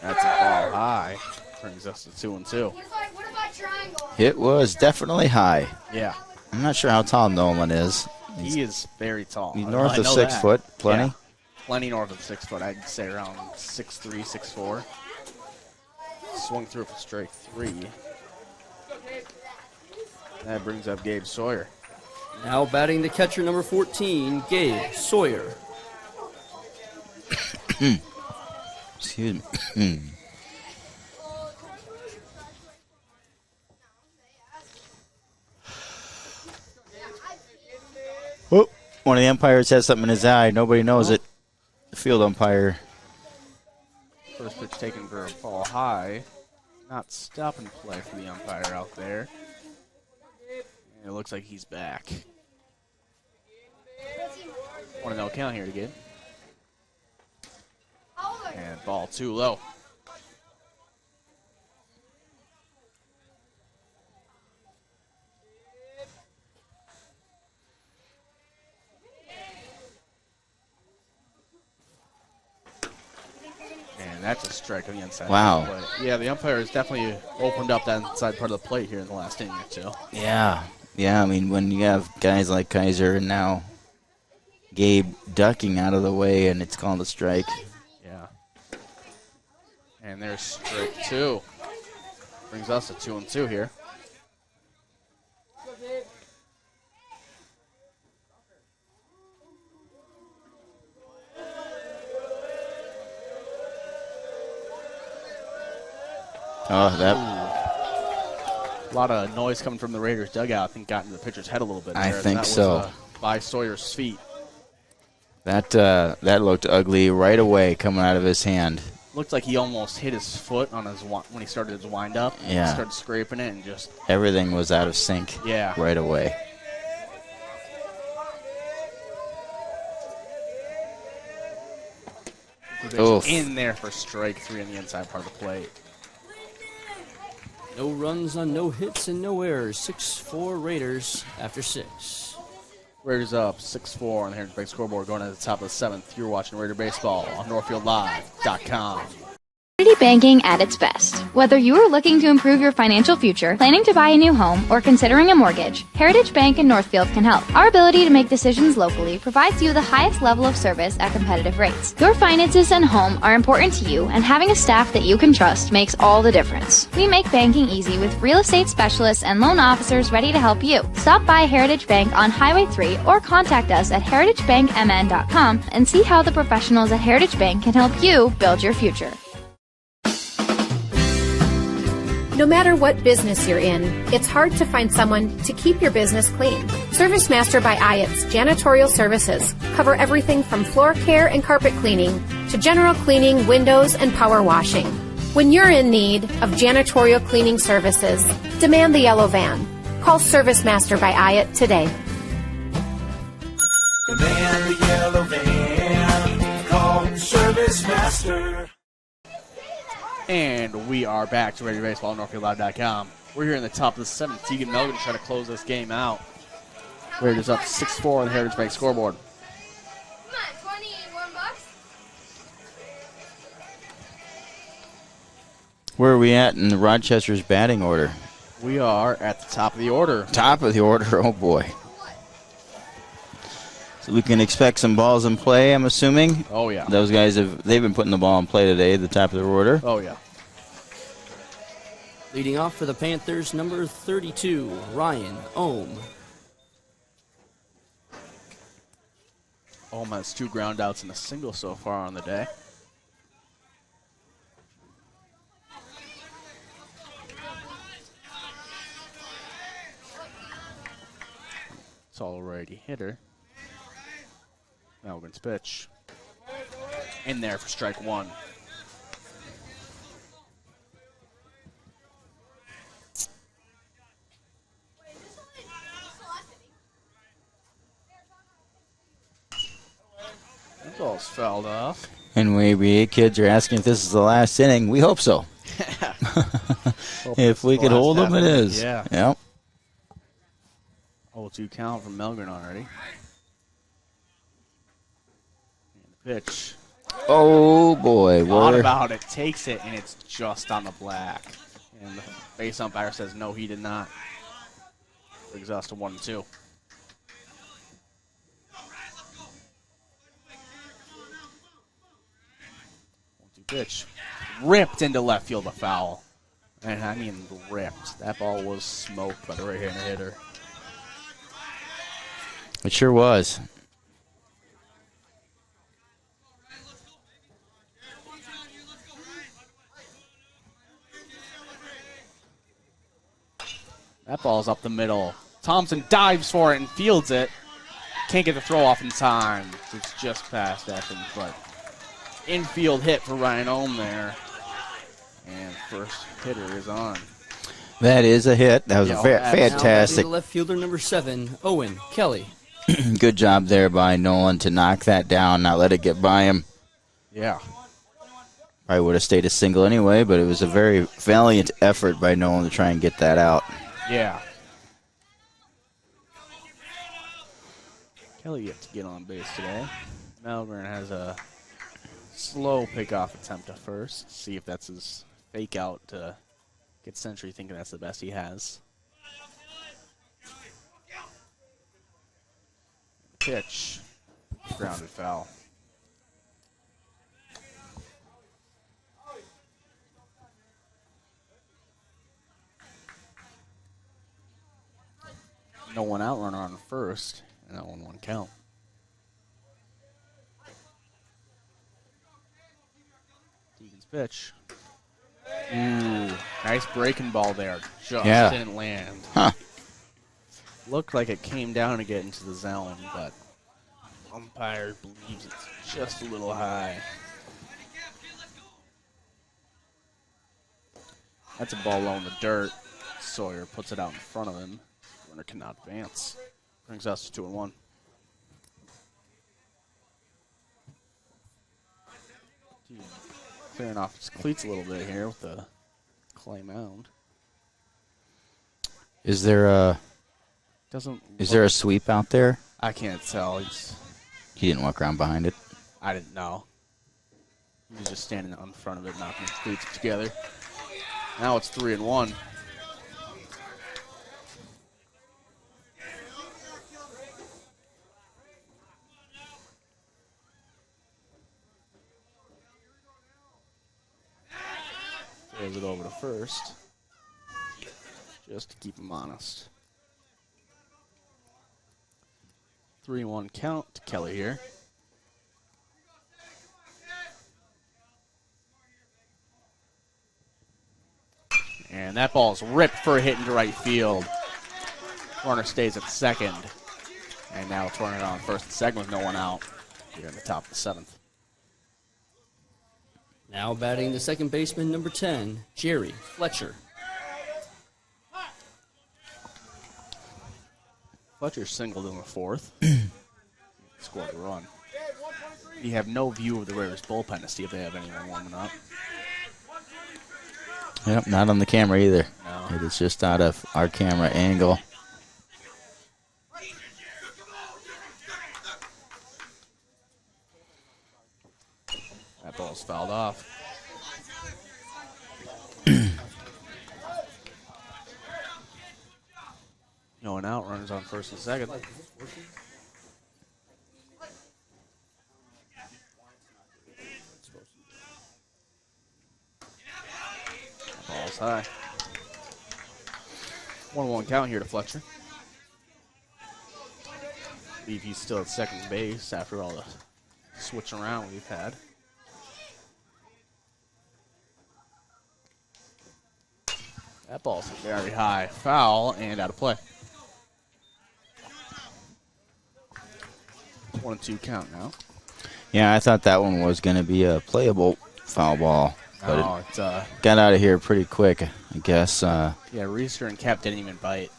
That's a ball high. Brings us to 2-2. What if I triangle? It was definitely high. Yeah. I'm not sure how tall Nolan is. He is very tall. He's I north of know 6 that. foot. Plenty. Yeah. Plenty north of 6 foot. I'd say around 6'3", 6'4". Swung through for strike 3. That brings up Gabe Sawyer. Now batting the catcher, number 14, Gabe Sawyer. Excuse me. Whoop. One of the umpires has something in his eye. Nobody knows it. The field umpire. First pitch taken for a ball high. Not stop and play for the umpire out there. And it looks like he's back. 1-0 count here to get. And ball too low. And that's a strike on the inside. Wow. But yeah, the umpire has definitely opened up that inside part of the plate here in the last inning or two. Yeah. Yeah, I mean, when you have guys like Kaiser and now Gabe ducking out of the way and it's called a strike. Yeah. And there's strike 2. Brings us to 2-2 here. Oh, that. A lot of noise coming from the Raiders dugout. I think got into the pitcher's head a little bit there. I think that so. Was, by Sawyer's feet. That looked ugly right away coming out of his hand. Looked like he almost hit his foot on his when he started his windup. Yeah. He started scraping it and just. Everything was out of sync. Yeah. Right away. Oof. In there for strike 3 on the inside part of the plate. No runs on no hits and no errors. 6-4 Raiders after 6. Raiders up 6-4 on the Heritage Bank scoreboard going to the top of the 7th. You're watching Raider Baseball on NorthfieldLive.com. Community banking at its best. Whether you are looking to improve your financial future, planning to buy a new home, or considering a mortgage, Heritage Bank in Northfield can help. Our ability to make decisions locally provides you the highest level of service at competitive rates. Your finances and home are important to you, and having a staff that you can trust makes all the difference. We make banking easy with real estate specialists and loan officers ready to help you. Stop by Heritage Bank on Highway 3 or contact us at heritagebankmn.com and see how the professionals at Heritage Bank can help you build your future. No matter what business you're in, it's hard to find someone to keep your business clean. Service Master by Ayatt's Janitorial Services cover everything from floor care and carpet cleaning to general cleaning, windows, and power washing. When you're in need of janitorial cleaning services, demand the yellow van. Call Service Master by Ayatt today. Demand the yellow van. Call Service Master. And we are back to Raider Baseball on NorthfieldLive.com. We're here in the top of the 7th. Tegan Melvin trying to close this game out. Raiders up 6-4 on the Heritage Bank scoreboard. Come on, 21 bucks. Where are we at in Rochester's batting order? We are at the top of the order. Top of the order, oh boy. So we can expect some balls in play, I'm assuming. Oh, yeah. Those guys, they've been putting the ball in play today at the top of their order. Oh, yeah. Leading off for the Panthers, number 32, Ryan Ohm. Ohm has 2 ground outs and a single so far on the day. It's already hitter. Melvin's pitch. In there for strike 1. That ball's fouled off. And maybe kids are asking if this is the last inning. We hope so. If we could hold them, it is. Yeah. Yep. 0-2 count from Melgren already. And the pitch. Oh, boy. Thought about it. Takes it, and it's just on the black. And the base umpire says, no, he did not. Brings us to 1-2. 1-2 pitch. Ripped into left field, a foul. And I mean ripped. That ball was smoked by the right-handed hitter. It sure was. That ball's up the middle. Thompson dives for it and fields it. Can't get the throw off in time. It's just past Evans, but infield hit for Ryan Ohm there. And first hitter is on. That is a hit. That was fantastic. Left fielder number 7, Owen Kelly. Good job there by Nolan to knock that down, not let it get by him. Yeah. Probably would have stayed a single anyway, but it was a very valiant effort by Nolan to try and get that out. Yeah. Kelly yet to get on base today. Malgren has a slow pickoff attempt at first. See if that's his fake out to get Century thinking that's the best he has. Pitch. Grounded foul. No one out runner on first, and that 1-1 count. Deegan's pitch. Ooh, nice breaking ball there. Just didn't land. Huh. Looked like it came down to get into the zone, but umpire believes it's just a little high. That's a ball low in the dirt. Sawyer puts it out in front of him. Runner cannot advance. Brings us to 2-1. Clearing off his cleats a little bit here with the clay mound. Is there a sweep out there? I can't tell. He didn't walk around behind it. I didn't know. He was just standing in front of it, knocking his cleats together. Now it's 3-1. Throws it over to first, just to keep him honest. 3-1 count to Kelly here. And that ball's ripped for a hit into right field. Runner stays at second. And now it's running on first and second with no one out here in the top of the 7th. Now batting the second baseman, number 10, Jerry Fletcher. Fletcher singled in the 4th. Scored a run. You have no view of the Raiders bullpen to see if they have anyone warming up. Yep, not on the camera either. No. It is just out of our camera angle. That ball's fouled off. No one out, runners on first and second. Ball's high. 1-1 count here to Fletcher. I believe he's still at second base after all the switching around we've had. That ball's very high. Foul and out of play. 1-2 count now. Yeah, I thought that one was going to be a playable foul ball. But it got out of here pretty quick, I guess. Yeah, Reister and Cap didn't even bite.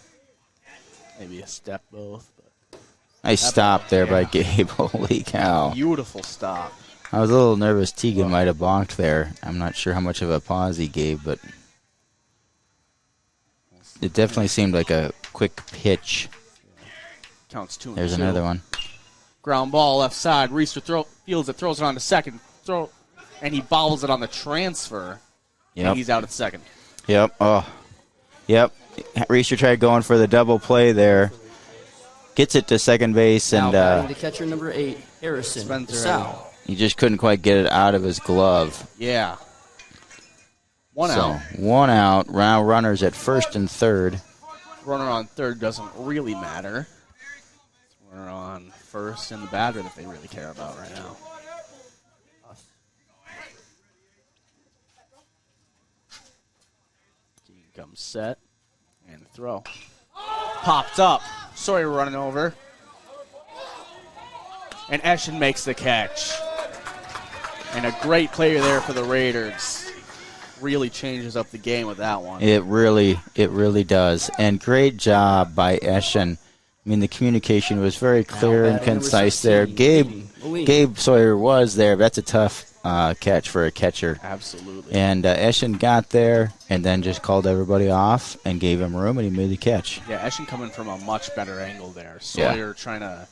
Maybe a step both. But Nice stop there by Gabe. Holy cow. Beautiful stop. I was a little nervous Teagan might have bonked there. I'm not sure how much of a pause he gave, but it definitely seemed like a quick pitch. Counts 2-2. There's another one. Ground ball left side. Reister fields it, throws it on to second. throw, and he bobbles it on the transfer, and he's out at second. Yep. Oh, yep. Reeser tried going for the double play there. Gets it to second base, Now and batting to catcher number 8, Harrison Sal. he just couldn't quite get it out of his glove. Yeah. One out. Round runners at first and third. Runner on third doesn't really matter. Runner on first and the batter that they really care about right now. Team comes set and throw. Popped up. Sawyer running over. And Eschen makes the catch. And a great player there for the Raiders. Really changes up the game with that one. It really does. And great job by Eschen. I mean, the communication was very clear and concise there. Gabe Sawyer was there. That's a tough catch for a catcher. Absolutely. And Eschen got there and then just called everybody off and gave him room, and he made the catch. Yeah, Eschen coming from a much better angle there. Sawyer trying to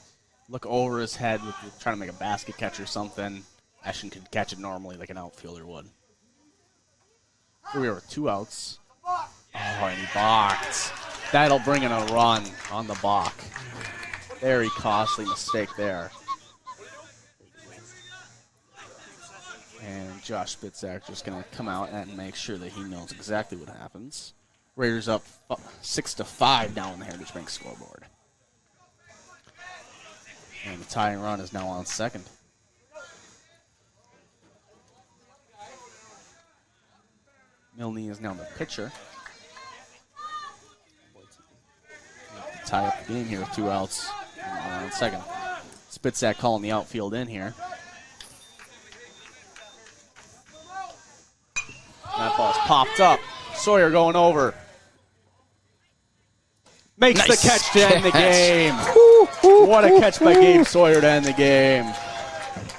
look over his head, trying to make a basket catch or something. Eschen could catch it normally like an outfielder would. Here we are with 2 outs. Oh, and he balked. That'll bring in a run on the balk. Very costly mistake there. And Josh Spitzak just going to come out and make sure that he knows exactly what happens. Raiders up 6-5 now on the Heritage Bank scoreboard. And the tying run is now on second. Milne is now the pitcher. Tie up the game here with 2 outs on second. Spitzak calling the outfield in here. That ball's popped up. Sawyer going over. Makes the catch to end the game. What a catch by Gabe Sawyer to end the game.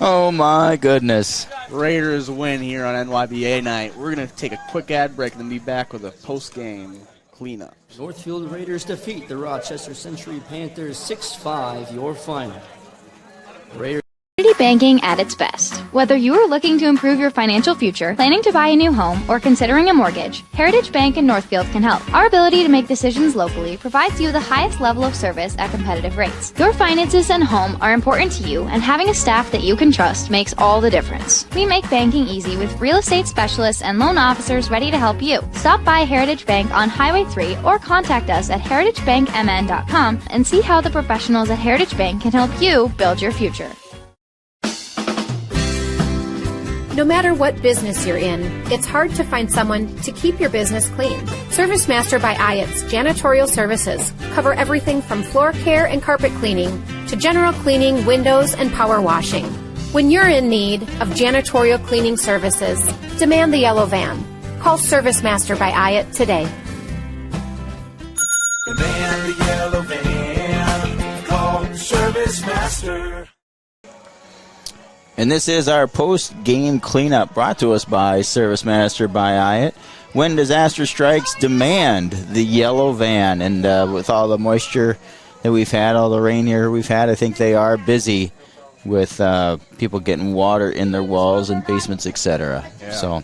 Oh, my goodness. Raiders win here on NYBA night. We're going to take a quick ad break and then be back with a post-game cleanup. Northfield Raiders defeat the Rochester Century Panthers 6-5, your final. Raiders. Community banking at its best. Whether you are looking to improve your financial future, planning to buy a new home, or considering a mortgage, Heritage Bank in Northfield can help. Our ability to make decisions locally provides you the highest level of service at competitive rates. Your finances and home are important to you, and having a staff that you can trust makes all the difference. We make banking easy with real estate specialists and loan officers ready to help you. Stop by Heritage Bank on Highway 3 or contact us at heritagebankmn.com and see how the professionals at Heritage Bank can help you build your future. No matter what business you're in, it's hard to find someone to keep your business clean. Service Master by Ayatt's Janitorial Services cover everything from floor care and carpet cleaning to general cleaning, windows, and power washing. When you're in need of janitorial cleaning services, demand the yellow van. Call Service Master by Ayatt today. Demand the yellow van. Call Service Master. And this is our post-game cleanup brought to us by Service Master by Ayatt. When disaster strikes, demand the yellow van. And with all the moisture that we've had, all the rain here we've had, I think they are busy with people getting water in their walls and basements, etc. Yeah. So,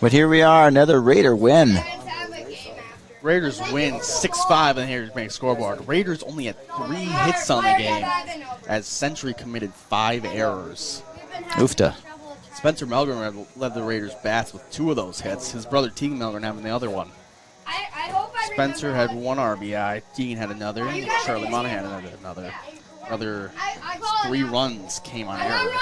but here we are, another Raider win. Raiders win 6-5 on the Heritage Bank scoreboard. Raiders only had 3 hits on the game as Century committed 5 errors. Oofta. Spencer Melgren led the Raiders bats with 2 of those hits. His brother Tegan Melgren having the other one. Spencer had 1 RBI. Tegan had another. Charlie Monahan had another. Another 3 runs came on errors.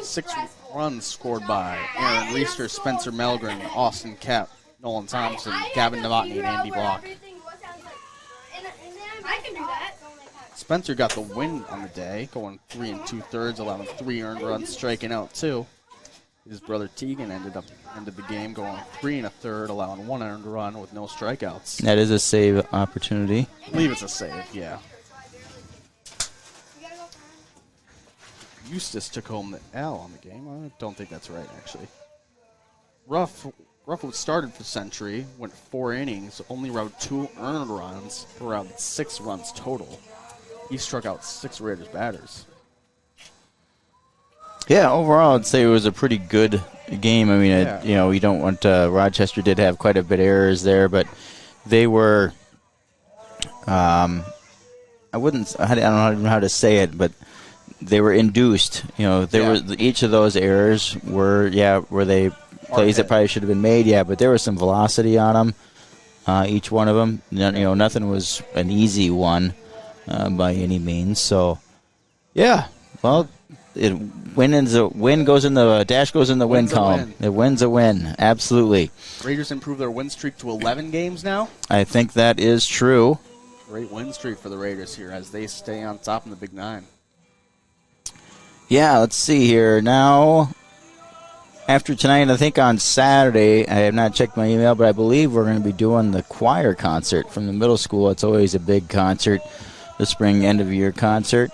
6 runs scored by Aaron Reister, Spencer Melgren, Austin Kemp, Nolan Thompson, Gavin Novotny, and Andy Block. I can do that. Spencer got the win on the day, going 3 2/3, allowing 3 earned runs, striking out 2. His brother Tegan ended the game going 3 1/3, allowing 1 earned run with no strikeouts. That is a save opportunity. I believe it's a save, yeah. Eustace took home the L on the game. I don't think that's right, actually. Ruff started for Century, went 4 innings, only allowed 2 earned runs, around 6 runs total. He struck out 6 Raiders batters. Yeah, overall, I'd say it was a pretty good game. I mean, we don't want Rochester did have quite a bit of errors there, but they were. I don't know how to say it, but they were induced. Each of those errors were they plays that probably should have been made. Yeah, but there was some velocity on them. Each one of them. Nothing was an easy one by any means. So, yeah. Well, win goes in the dash goes in the win column. It wins a win. Absolutely. Raiders improve their win streak to 11 games now. I think that is true. Great win streak for the Raiders here as they stay on top in the Big Nine. Yeah, let's see here. Now, after tonight, I think on Saturday, I have not checked my email, but I believe we're going to be doing the choir concert from the middle school. It's always a big concert. The spring end-of-year concert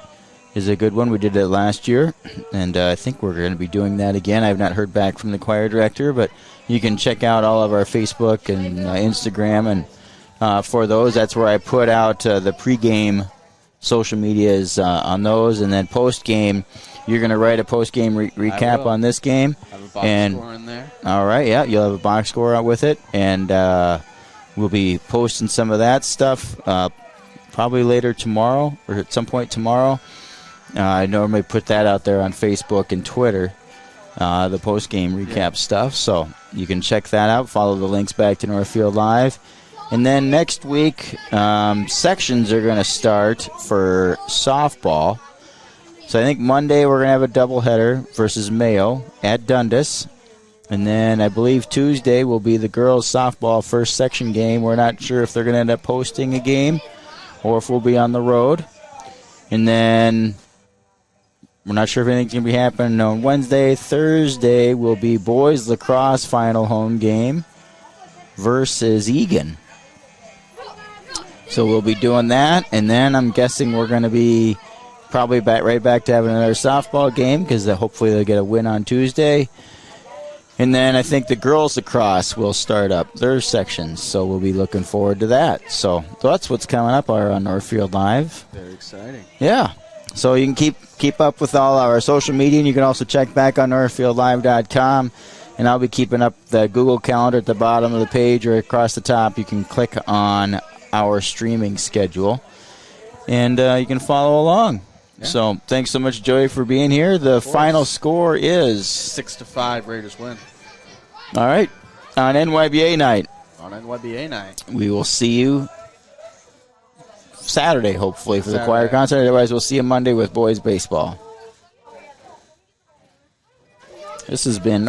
is a good one. We did it last year, and I think we're going to be doing that again. I have not heard back from the choir director, but you can check out all of our Facebook and Instagram, and for those, that's where I put out the pregame social medias on those, and then postgame, you're going to write a postgame recap on this game. Have a box score in there. All right, yeah, you'll have a box score out with it, and we'll be posting some of that stuff probably later tomorrow or at some point tomorrow. I normally put that out there on Facebook and Twitter, the postgame recap stuff, so you can check that out. Follow the links back to Northfield Live. And then next week, sections are going to start for softball. So I think Monday we're going to have a doubleheader versus Mayo at Dundas. And then I believe Tuesday will be the girls' softball first section game. We're not sure if they're going to end up hosting a game or if we'll be on the road. And then we're not sure if anything's going to be happening on Wednesday. Thursday will be boys lacrosse final home game versus Egan. So we'll be doing that, and then I'm guessing we're going to be probably right back to having another softball game because hopefully they'll get a win on Tuesday. And then I think the girls lacrosse will start up their sections, so we'll be looking forward to that. So that's what's coming up on Northfield Live. Very exciting. Yeah. So you can keep up with all our social media, and you can also check back on NorthfieldLive.com. And I'll be keeping up the Google Calendar at the bottom of the page or across the top. You can click on our streaming schedule, and you can follow along. Yeah. So thanks so much, Joey, for being here. The final score is 6-5. Raiders win. All right, on NYBA night. On NYBA night. We will see you Saturday, hopefully, for the choir concert. Otherwise, we'll see you Monday with boys baseball. This has been